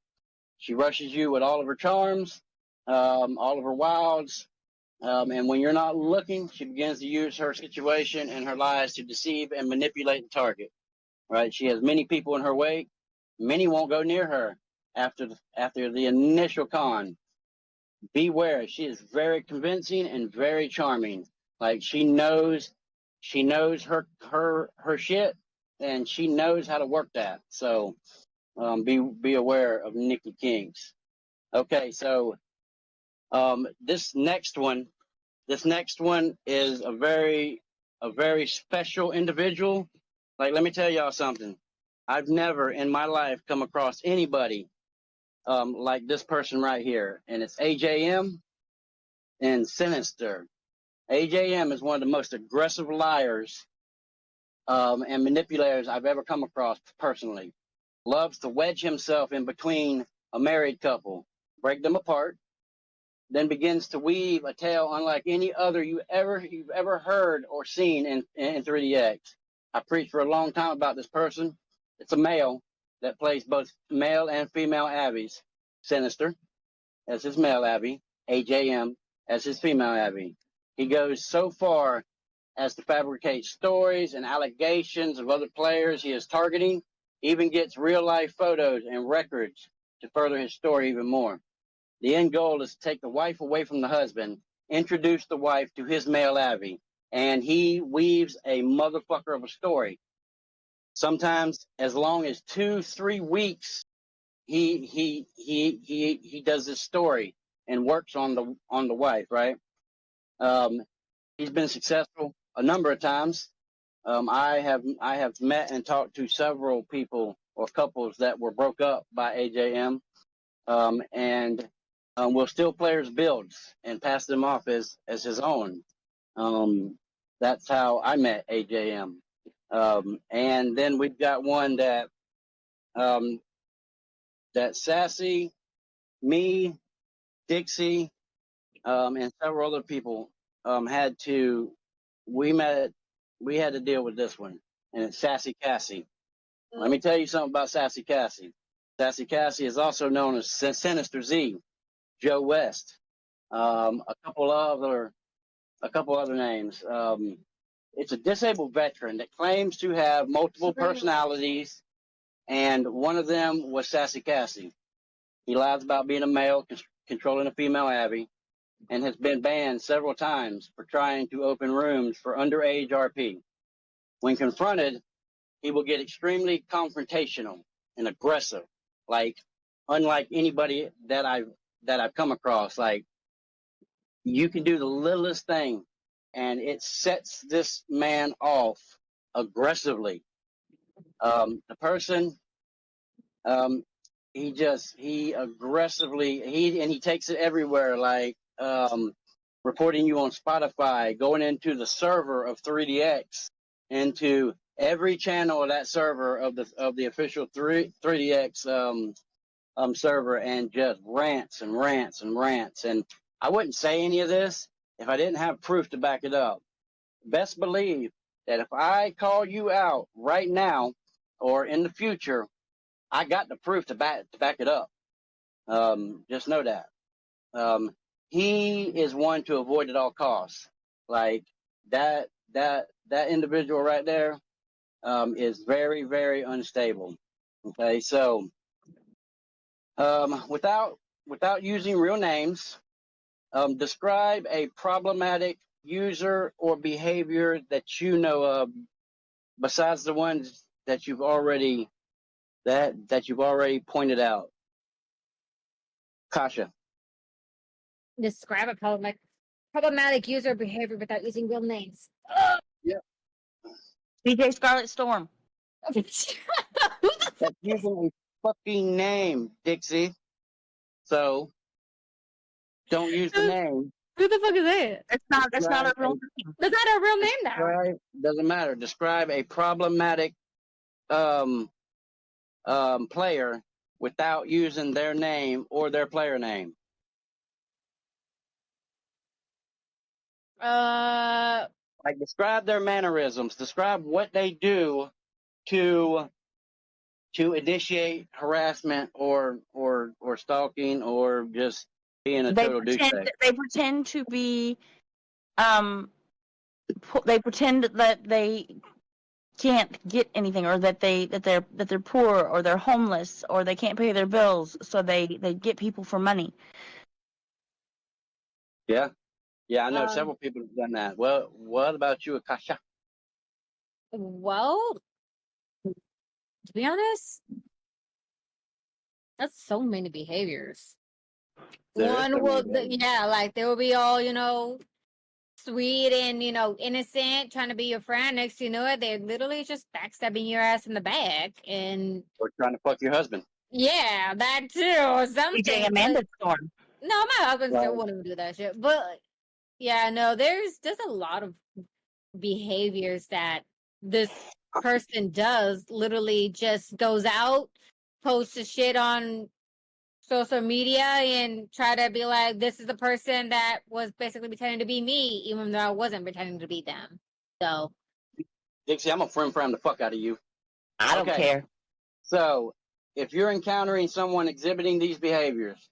She rushes you with all of her charms, all of her wilds, and when you're not looking, she begins to use her situation and her lies to deceive and manipulate the target. Right? She has many people in her wake, Many won't go near her after the initial con. Beware, she is very convincing and very charming. Like she knows her shit, and she knows how to work that. So be aware of Nikki Kings. Okay, so this next one is a very special individual. Like, let me tell y'all something. I've never in my life come across anybody like this person right here, and it's AJM and Sinister. AJM is one of the most aggressive liars and manipulators I've ever come across personally. Loves to wedge himself in between a married couple, break them apart, then begins to weave a tale unlike any other you've ever heard or seen in 3DX. I preached for a long time about this person. It's a male that plays both male and female Abbeys. Sinister as his male Abbey, AJM as his female Abbey. He goes so far as to fabricate stories and allegations of other players he is targeting, even gets real life photos and records to further his story even more. The end goal is to take the wife away from the husband, introduce the wife to his male Abbey, and he weaves a motherfucker of a story. Sometimes as long as 2-3 weeks, he does this story and works on the wife, right? He's been successful a number of times. I have met and talked to several people or couples that were broke up by AJM, and will steal players' builds and pass them off as his own. That's how I met AJM. And then we've got one that Sassy, me, Dixie, and several other people we had to deal with this one, and it's Sassy Cassie. Let me tell you something about Sassy Cassie. Sassy Cassie is also known as Sinister Z, Joe West, a couple other names. It's a disabled veteran that claims to have multiple personalities, and one of them was Sassy Cassie. He lies about being a male controlling a female Abbey, and has been banned several times for trying to open rooms for underage RP. When confronted, he will get extremely confrontational and aggressive, like unlike anybody that I've come across. Like, you can do the littlest thing, and it sets this man off aggressively. The person, he aggressively he takes it everywhere, like reporting you on Spotify, going into the server of 3DX, into every channel of that server of the official 3DX server, and just rants and rants and rants. And I wouldn't say any of this if I didn't have proof to back it up. Best believe that if I call you out right now or in the future, I got the proof to back it up. Just know that. He is one to avoid at all costs. Like that individual right there is very, very unstable. Okay, so without using real names, describe a problematic user or behavior that you know of, besides the ones that you've already pointed out. Kasha.
Describe a problematic user behavior without using real names.
Yeah.
DJ Scarlet Storm.
That's using a fucking name, Dixie. So don't use the name.
Who the fuck is that?
That's not a real name.
That's not a real name now.
Right? Doesn't matter. Describe a problematic player without using their name or their player name. Like, describe their mannerisms. Describe what they do to initiate harassment or stalking or just being a total douchebag.
They pretend to be they pretend that can't get anything, or that they're poor, or they're homeless, or they can't pay their bills, so they get people for money.
Yeah. Yeah, I know
Um,
several people have done that. Well, what about you, Akasha?
well, to be honest, that's so many behaviors.
There is so
One
many
will,
behaviors.
yeah, like they will be all, sweet and, innocent, trying to be your friend. Next, thing you know it, they're literally just backstabbing your ass in the back. And
Or trying to fuck your husband.
yeah, that too, or
DJ
something.
Amanda Storm.
No, my husband still
Right.
wouldn't do that shit. But yeah, no, there's a lot of behaviors that this person does. Literally just goes out, posts a shit on social media and try to be like, this is the person that was basically pretending to be me, even though I wasn't pretending to be them. So
Dixie, I'm gonna friend the fuck out of you.
I don't
Okay.
care.
So if you're encountering someone exhibiting these behaviors,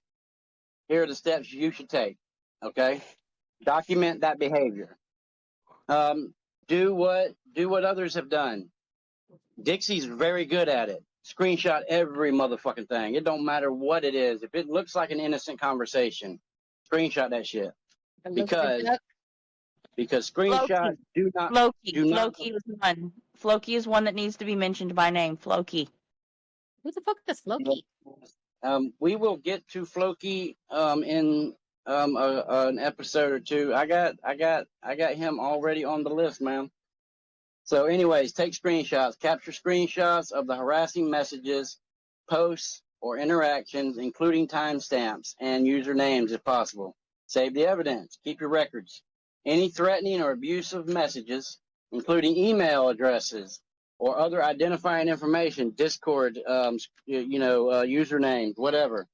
here are the steps you should take. Okay. Document that behavior. Do what others have done. Dixie's very good at it. Screenshot every motherfucking thing. It don't matter what it is. If it looks like an innocent conversation, screenshot that shit.
it looks
Because screenshots
Floki.
do not
Floki is one. Floki is one that needs to be mentioned by name. Floki.
who the fuck is Loki?
We will get to Floki in an episode or two. I got him already on the list, man. So, anyways, take screenshots, capture screenshots of the harassing messages, posts, or interactions, including timestamps and usernames if possible. Save the evidence. Keep your records. Any threatening or abusive messages, including email addresses or other identifying information, Discord, usernames, whatever.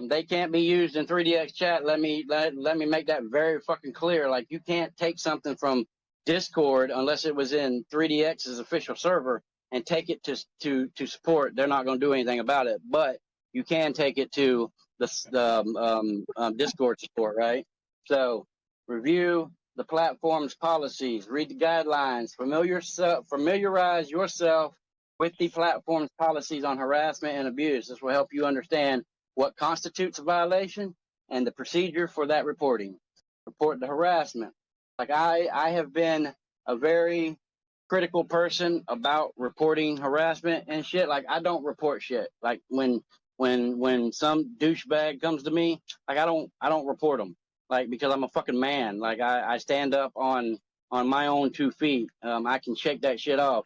They can't be used in 3DX chat. Let me make that very fucking clear. Like, you can't take something from Discord unless it was in 3DX's official server and take it to support. They're not going to do anything about it, but you can take it to the Discord support, right? So review the platform's policies, read the guidelines, familiarize yourself with the platform's policies on harassment and abuse. This will help you understand what constitutes a violation and the procedure for that reporting. Report the harassment. Like, I have been a very critical person about reporting harassment and shit. Like, I don't report shit. Like, when some douchebag comes to me, like, I don't report them. Like, because I'm a fucking man. Like, I stand up on my own 2 feet. I can shake that shit off.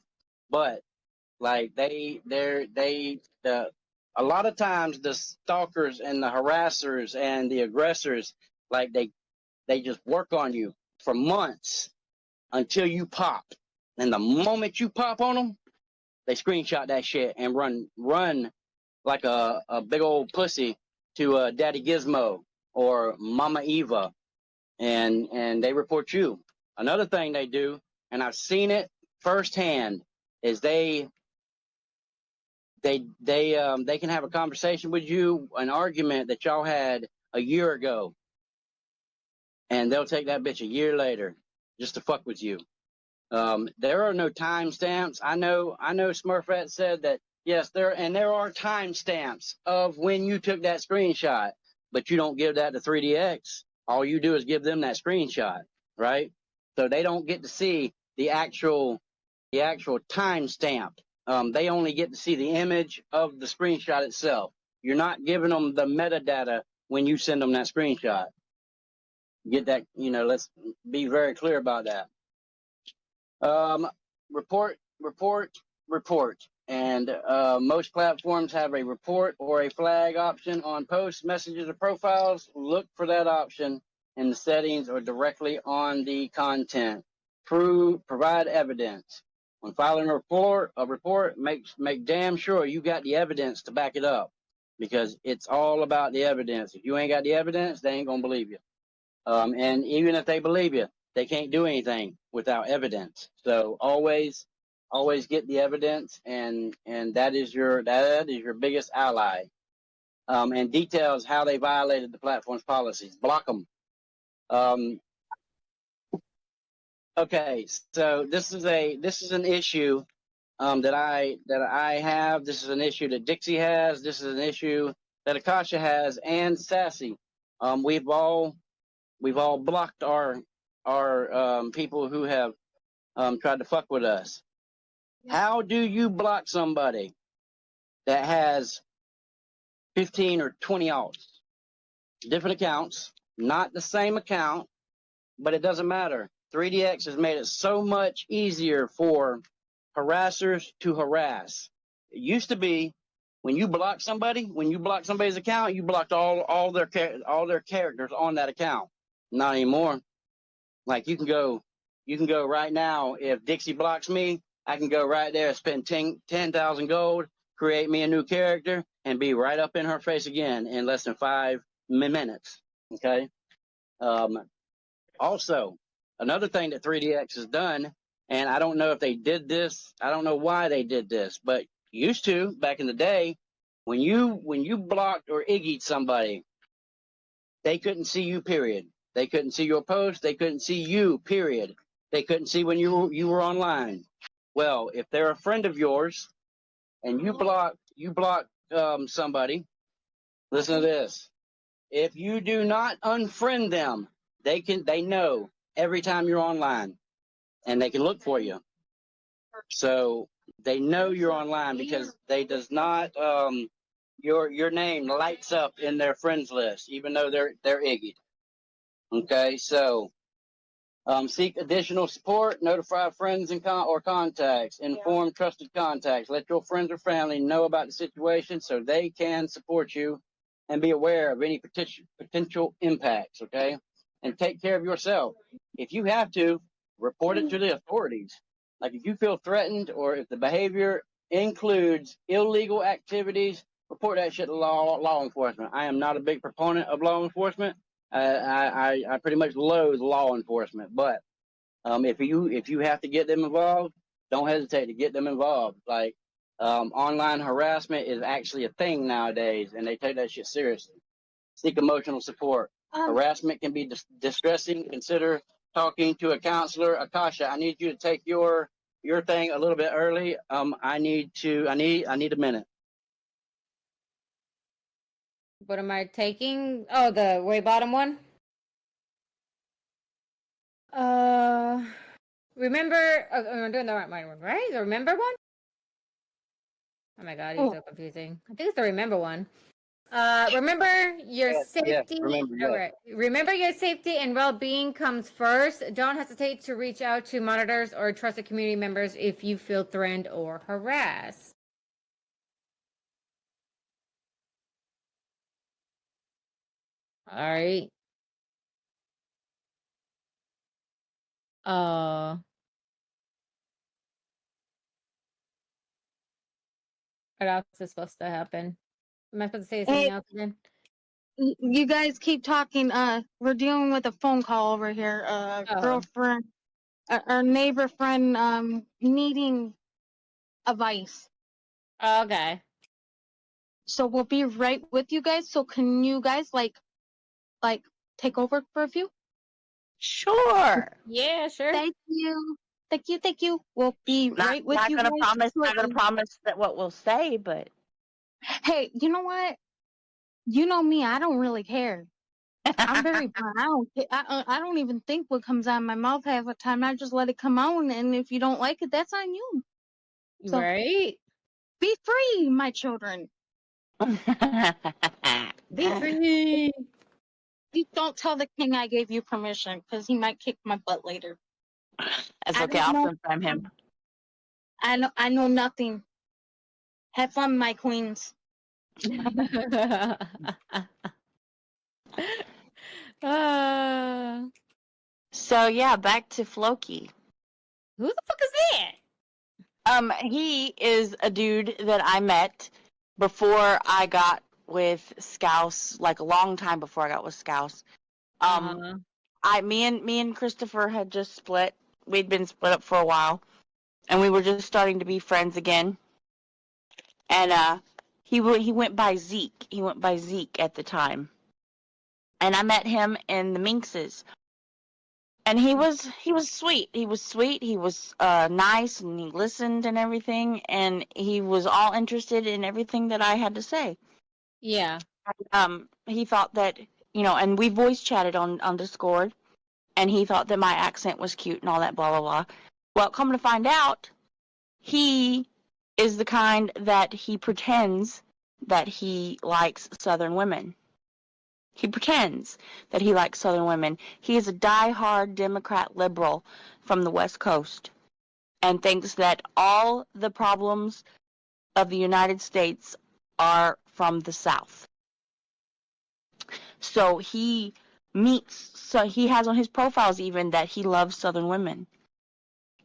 But like, a lot of times the stalkers and the harassers and the aggressors, like, they just work on you for months until you pop. And the moment you pop on them, they screenshot that shit and run like a big old pussy to Daddy Gizmo or Mama Eva, and they report you. Another thing they do, and I've seen it firsthand, is they can have a conversation with you, an argument that y'all had a year ago, and they'll take that bitch a year later just to fuck with you. There are no timestamps. I know Smurfette said that, yes, there are timestamps of when you took that screenshot, but you don't give that to 3DX. All you do is give them that screenshot, right? So they don't get to see the actual timestamp. They only get to see the image of the screenshot itself. You're not giving them the metadata when you send them that screenshot. Get that, let's be very clear about that. Report. And most platforms have a report or a flag option on posts, messages, or profiles. Look for that option in the settings or directly on the content. Provide evidence. When filing a report, make damn sure you got the evidence to back it up, because it's all about the evidence. If you ain't got the evidence, they ain't gonna believe you. And even if they believe you, they can't do anything without evidence. So always get the evidence, and that is your biggest ally. And details how they violated the platform's policies. Block them. Okay, so this is an issue that I have. This is an issue that Dixie has. This is an issue that Akasha has, and Sassy. We've all blocked our people who have tried to fuck with us. How do you block somebody that has 15 or 20 alts, different accounts, not the same account, but it doesn't matter. 3DX has made it so much easier for harassers to harass. It used to be when you block somebody's account, you blocked all their characters on that account. Not anymore. Like you can go right now. If Dixie blocks me, I can go right there, spend 10,000 gold, create me a new character, and be right up in her face again in less than 5 minutes. Okay. Also, another thing that 3DX has done, and I don't know if they did this, I don't know why they did this, but used to back in the day, when you blocked or iggy'd somebody, they couldn't see you. Period. They couldn't see your post. They couldn't see you. Period. They couldn't see when you were online. Well, if they're a friend of yours and you block somebody, listen to this. If you do not unfriend them, they know every time you're online, and they can look for you. So they know you're online because they does not your name lights up in their friends list, even though they're iggy. Okay, so seek additional support, notify friends and or contacts, inform trusted contacts, let your friends or family know about the situation so they can support you and be aware of any potential impacts, okay? And take care of yourself. If you have to, report it to the authorities. Like if you feel threatened or if the behavior includes illegal activities, report that shit to law enforcement. I am not a big proponent of law enforcement. I pretty much loathe law enforcement, but if you have to get them involved, don't hesitate to get them involved. Like online harassment is actually a thing nowadays, and they take that shit seriously. Seek emotional support. Harassment can be distressing. Consider talking to a counselor. Akasha, I need you to take your thing a little bit early. I need a minute.
What am I taking? Oh, the way bottom one. Remember? I'm doing the right one, right? The remember one. Oh my god, he's so confusing. I think it's the remember one. Remember your safety.
Remember,
all right. Remember your safety and well-being comes first. Don't hesitate to reach out to monitors or trusted community members if you feel threatened or harassed. All right. What else is supposed to happen? Am I supposed to say something else again?
You guys keep talking. We're dealing with a phone call over here. Girlfriend, our neighbor friend, needing advice.
Okay.
So we'll be right with you guys. So can you guys like take over for a few?
Sure.
Yeah, sure.
Thank you. Thank you. We'll be right with you guys.
Not gonna promise that what we'll say, but
Hey, you know what? You know me. I don't really care. I'm very blunt. I don't even think what comes out of my mouth half the time. I just let it come out, and if you don't like it, that's on you. So,
right.
Be free, my children.
Be free.
You don't tell the king I gave you permission, because he might kick my butt later.
That's okay. I'll confirm him.
I know nothing. Have fun, my queens.
So yeah, back to Floki.
Who the fuck is that?
He is a dude that I met before I got with Scouse, like a long time before I got with Scouse. Me and Christopher had just split. We'd been split up for a while, and we were just starting to be friends again. And he went by Zeke. He went by Zeke at the time, and I met him in the Minxes. And he was sweet. He was sweet. He was nice, and he listened and everything. And he was all interested in everything that I had to say.
Yeah.
He thought that, and we voice chatted on Discord, and he thought that my accent was cute and all that, blah blah blah. Well, come to find out, he is the kind that he pretends that he likes Southern women. He pretends that he likes Southern women. He is a die-hard Democrat liberal from the West Coast and thinks that all the problems of the United States are from the South. So he has on his profiles even that he loves Southern women.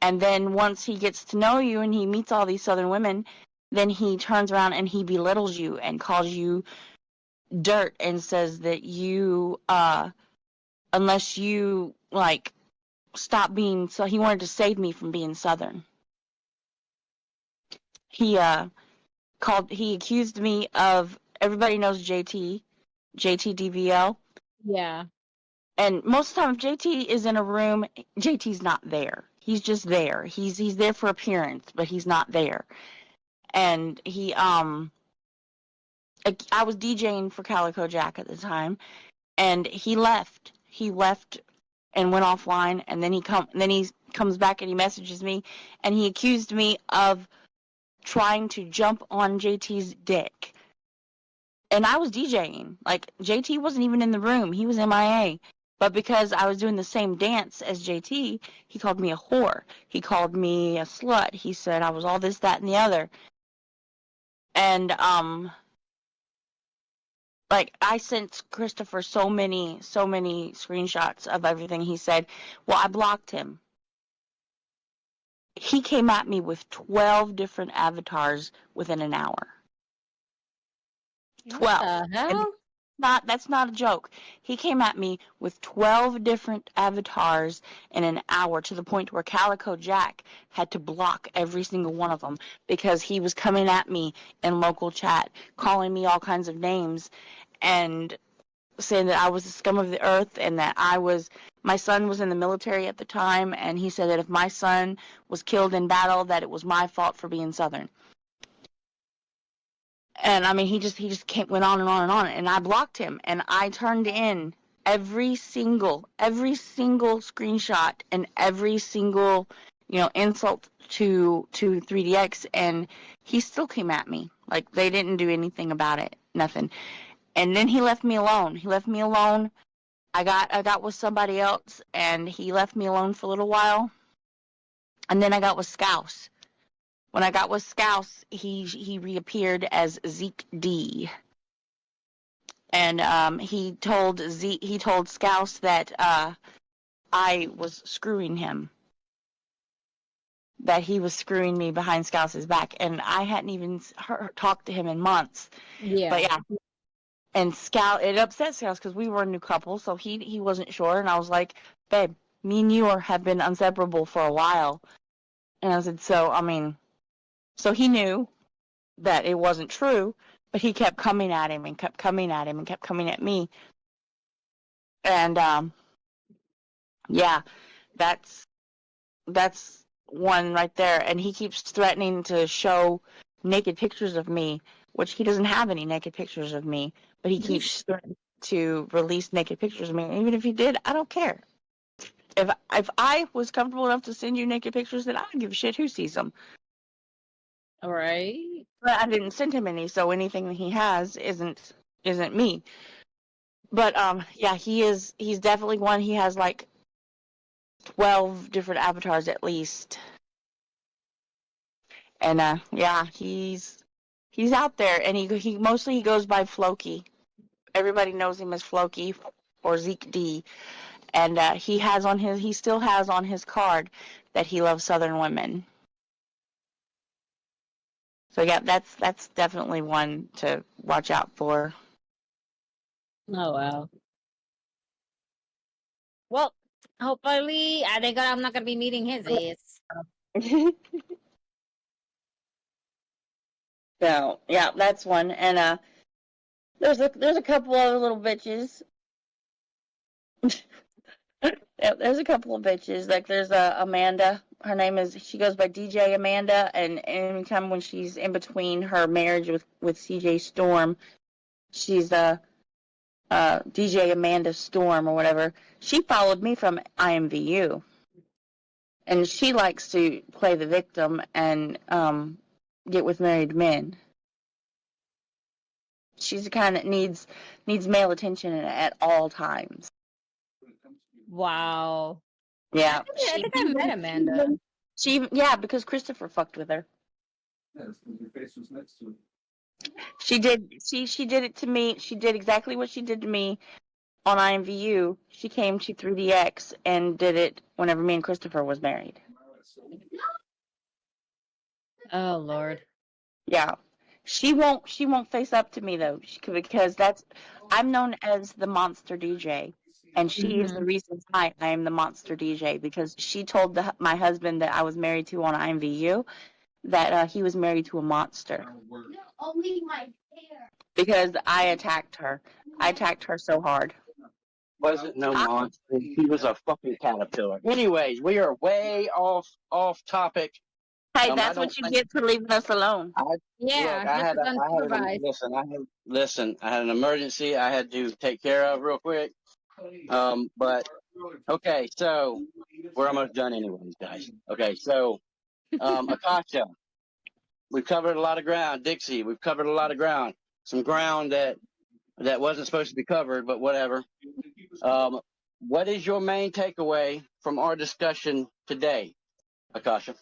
And then once he gets to know you and he meets all these Southern women, then he turns around and he belittles you and calls you dirt and says that you, unless you, like, stop being, so he wanted to save me from being Southern. He accused me of, everybody knows JT DVL.
Yeah.
And most of the time, if JT is in a room, JT's not there. He's just there. He's there for appearance, but he's not there. And I was DJing for Calico Jack at the time, and he left. He left and went offline, and then he comes back and he messages me, and he accused me of trying to jump on JT's dick. And I was DJing. Like, JT wasn't even in the room. He was MIA. But because I was doing the same dance as JT, he called me a whore. He called me a slut. He said I was all this, that, and the other. And, like, I sent Christopher so many screenshots of everything he said. Well, I blocked him. He came at me with 12 different avatars within an hour. 12.
What the hell?
That's not a joke. He came at me with 12 different avatars in an hour, to the point where Calico Jack had to block every single one of them because he was coming at me in local chat, calling me all kinds of names and saying that I was the scum of the earth and that my son was in the military at the time, and he said that if my son was killed in battle, that it was my fault for being Southern. And I mean, he just went on and on and on, and I blocked him, and I turned in every single screenshot and every single, insult to 3DX, and he still came at me. Like, they didn't do anything about it, nothing. And then he left me alone. I got with somebody else, and he left me alone for a little while. And then I got with Scouse. When I got with Scouse, he reappeared as Zeke D. And he told Scouse that I was screwing him. That he was screwing me behind Scouse's back, and I hadn't even talked to him in months.
Yeah.
But yeah. And it upset Scouse because we were a new couple, so he wasn't sure. And I was like, babe, me and you have been inseparable for a while. And I said, so he knew that it wasn't true, but he kept coming at him and kept coming at him and kept coming at me. And yeah, that's one right there. And he keeps threatening to show naked pictures of me, which he doesn't have any naked pictures of me, but he keeps threatening to release naked pictures of me. And even if he did, I don't care. If I was comfortable enough to send you naked pictures, then I don't give a shit who sees them.
All right.
But I didn't send him any, so anything that he has isn't me. But yeah, he's definitely one. He has like 12 different avatars at least. And yeah, he's out there, and he mostly goes by Floki. Everybody knows him as Floki or Zeke D. And he still has on his card that he loves Southern women. So yeah, that's definitely one to watch out for.
Oh wow. Well, hopefully, I think I'm not gonna be meeting his ass.
So yeah, that's one. And there's a couple other little bitches. Yeah, there's a couple of bitches. Like there's Amanda. She goes by DJ Amanda, and anytime when she's in between her marriage with CJ Storm, she's DJ Amanda Storm or whatever. She followed me from IMVU, and she likes to play the victim and get with married men. She's the kind that needs male attention at all times.
Wow.
Yeah,
I think I met Amanda.
because Christopher fucked with her.
Yes, because your face was next to it.
She did. She did it to me. She did exactly what she did to me on IMVU. She came to 3DX and did it whenever me and Christopher was married.
Oh Lord.
Yeah, she won't face up to me though, because I'm known as the monster DJ, and she is the reason why I am the monster DJ, because she told my husband that I was married to on IMVU that he was married to a monster.
Only my hair.
Because I attacked her. I attacked her so hard.
Wasn't no monster. He was a fucking caterpillar. Anyways, we are way off topic.
Hey, that's what you get for leaving us alone.
Yeah,
Look, I had an emergency I had to take care of real quick. But okay, so we're almost done anyways, guys. Okay, so Akasha, we've covered a lot of ground. Dixie, we've covered a lot of ground. Some ground that wasn't supposed to be covered, but whatever. What is your main takeaway from our discussion today, Akasha?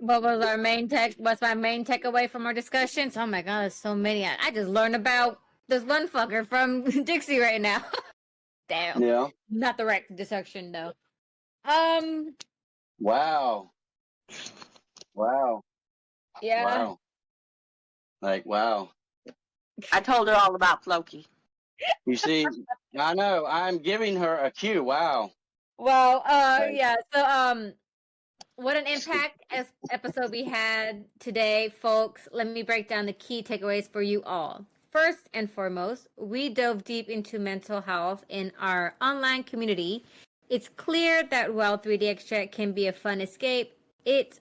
What's my main takeaway from our discussions? Oh my god, there's so many. I just learned about this one fucker from Dixie right now. Damn.
Yeah.
Not the right dissection though.
Wow.
Yeah.
Wow. Like, wow.
I told her all about Floki.
You see, I know. I'm giving her a cue. Wow.
Well, yeah. So, what an impact episode we had today, folks. Let me break down the key takeaways for you all. First and foremost, we dove deep into mental health in our online community. It's clear that while 3DX Chat can be a fun escape, it's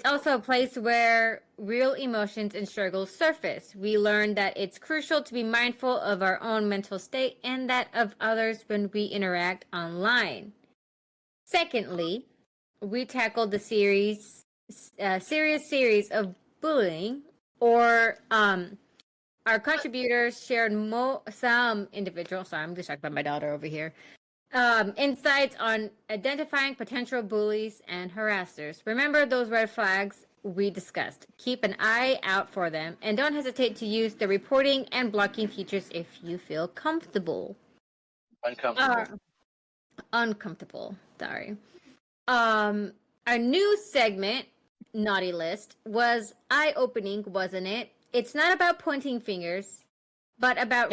also a place where real emotions and struggles surface. We learned that it's crucial to be mindful of our own mental state and that of others when we interact online. Secondly, we tackled the serious series of bullying, or our contributors shared some individual. Sorry, I'm distracted by my daughter over here. Insights on identifying potential bullies and harassers. Remember those red flags we discussed. Keep an eye out for them, and don't hesitate to use the reporting and blocking features if you feel comfortable. Uncomfortable. Sorry. Our new segment, Naughty List, was eye-opening, wasn't it? It's not about pointing fingers, but about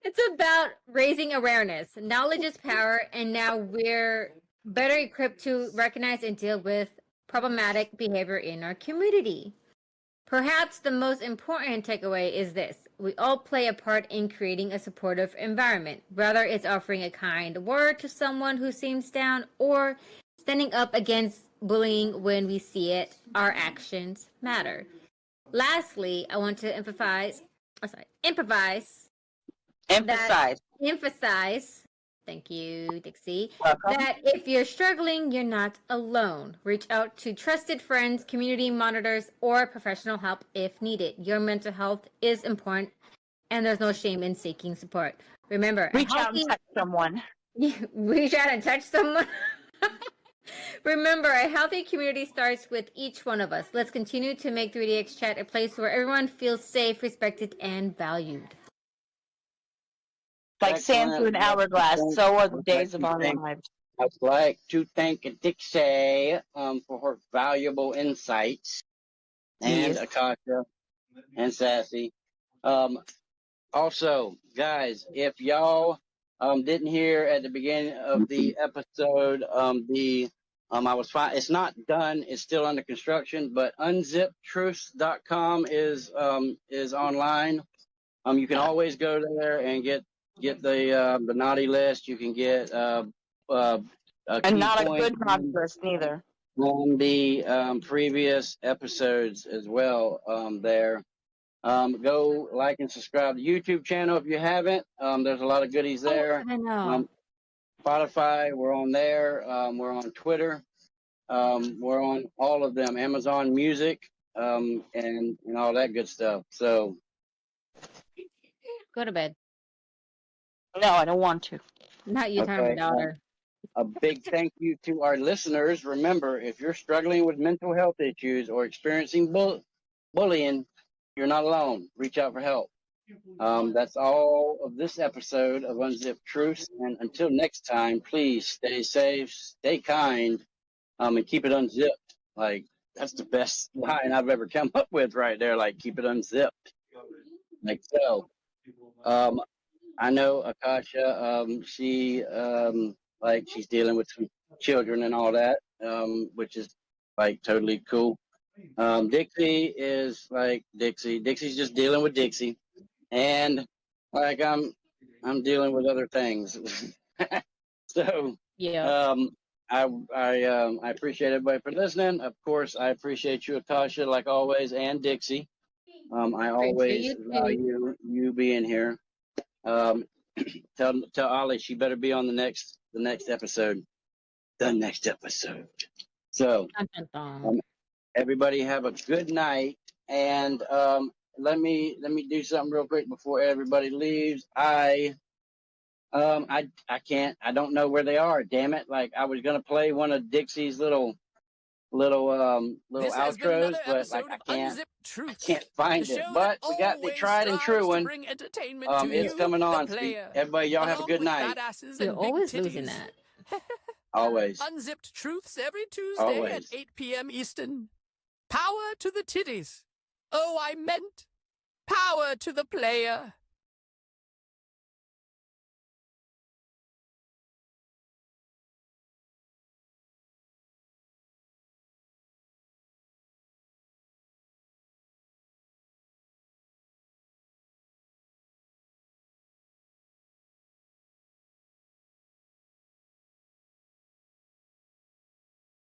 It's about raising awareness. Knowledge is power, and now we're better equipped to recognize and deal with problematic behavior in our community. Perhaps the most important takeaway is this. We all play a part in creating a supportive environment, whether it's offering a kind word to someone who seems down or standing up against bullying when we see it. Our actions matter. Lastly, I want to emphasize, thank you, Dixie, that if you're struggling, you're not alone. Reach out to trusted friends, community monitors, or professional help if needed. Your mental health is important, and there's no shame in seeking support. Remember,
reach out and touch someone.
Reach out and touch someone. Remember, a healthy community starts with each one of us. Let's continue to make 3DX Chat a place where everyone feels safe, respected, and valued.
Like sand through an hourglass, so are the days of our lives.
I'd like to thank Dixie for her valuable insights, and Akasha and Sassy. Also, guys, if y'all didn't hear at the beginning of the episode, the I was fine. It's not done. It's still under construction, but unzippedtruths.com is online. You can always go there and get the naughty list. You can get a
And
key
not a
point
good list neither.
on the previous episodes as well. There. Go like and subscribe to the YouTube channel if you haven't. There's a lot of goodies there.
I know.
Spotify, we're on there. We're on Twitter. We're on all of them. Amazon Music, and all that good stuff. So
Go to bed.
No, I don't want to.
Not you, time
okay.
daughter.
A big thank you to our listeners. Remember, if you're struggling with mental health issues or experiencing bullying, you're not alone. Reach out for help. That's all of this episode of Unzipped Truths. And until next time, please stay safe, stay kind, and keep it unzipped. Like, that's the best line I've ever come up with right there. Like, keep it unzipped. Like so. I know Akasha, she, like, she's dealing with some children and all that, which is, like, totally cool. Dixie is like Dixie. Dixie's just dealing with Dixie. And like I'm dealing with other things. So
Yeah.
I appreciate everybody for listening. Of course, I appreciate you, Akasha, like always, and Dixie. I always
you too.
value you being here. Tell Ollie she better be on the next episode. The next episode. So
Dun, dun, dun.
everybody have a good night, and let me do something real quick before everybody leaves. I don't know where they are. Damn it! Like I was gonna play one of Dixie's little
This has been
outros,
another
but
episode
like I
of
can't
Unzipped Truths,
can't find
the
it.
show
But
that
we got the
always
tried and
strives
true
to
one.
bring entertainment to
It's
you,
coming
the
on. So
player.
everybody, y'all have a
Along
good
with
night.
badasses
You're
and big
always
titties.
losing that.
Always.
Unzipped Truths every Tuesday
Always.
at 8 p.m. Eastern. Power to the titties. Oh, I meant power to the player.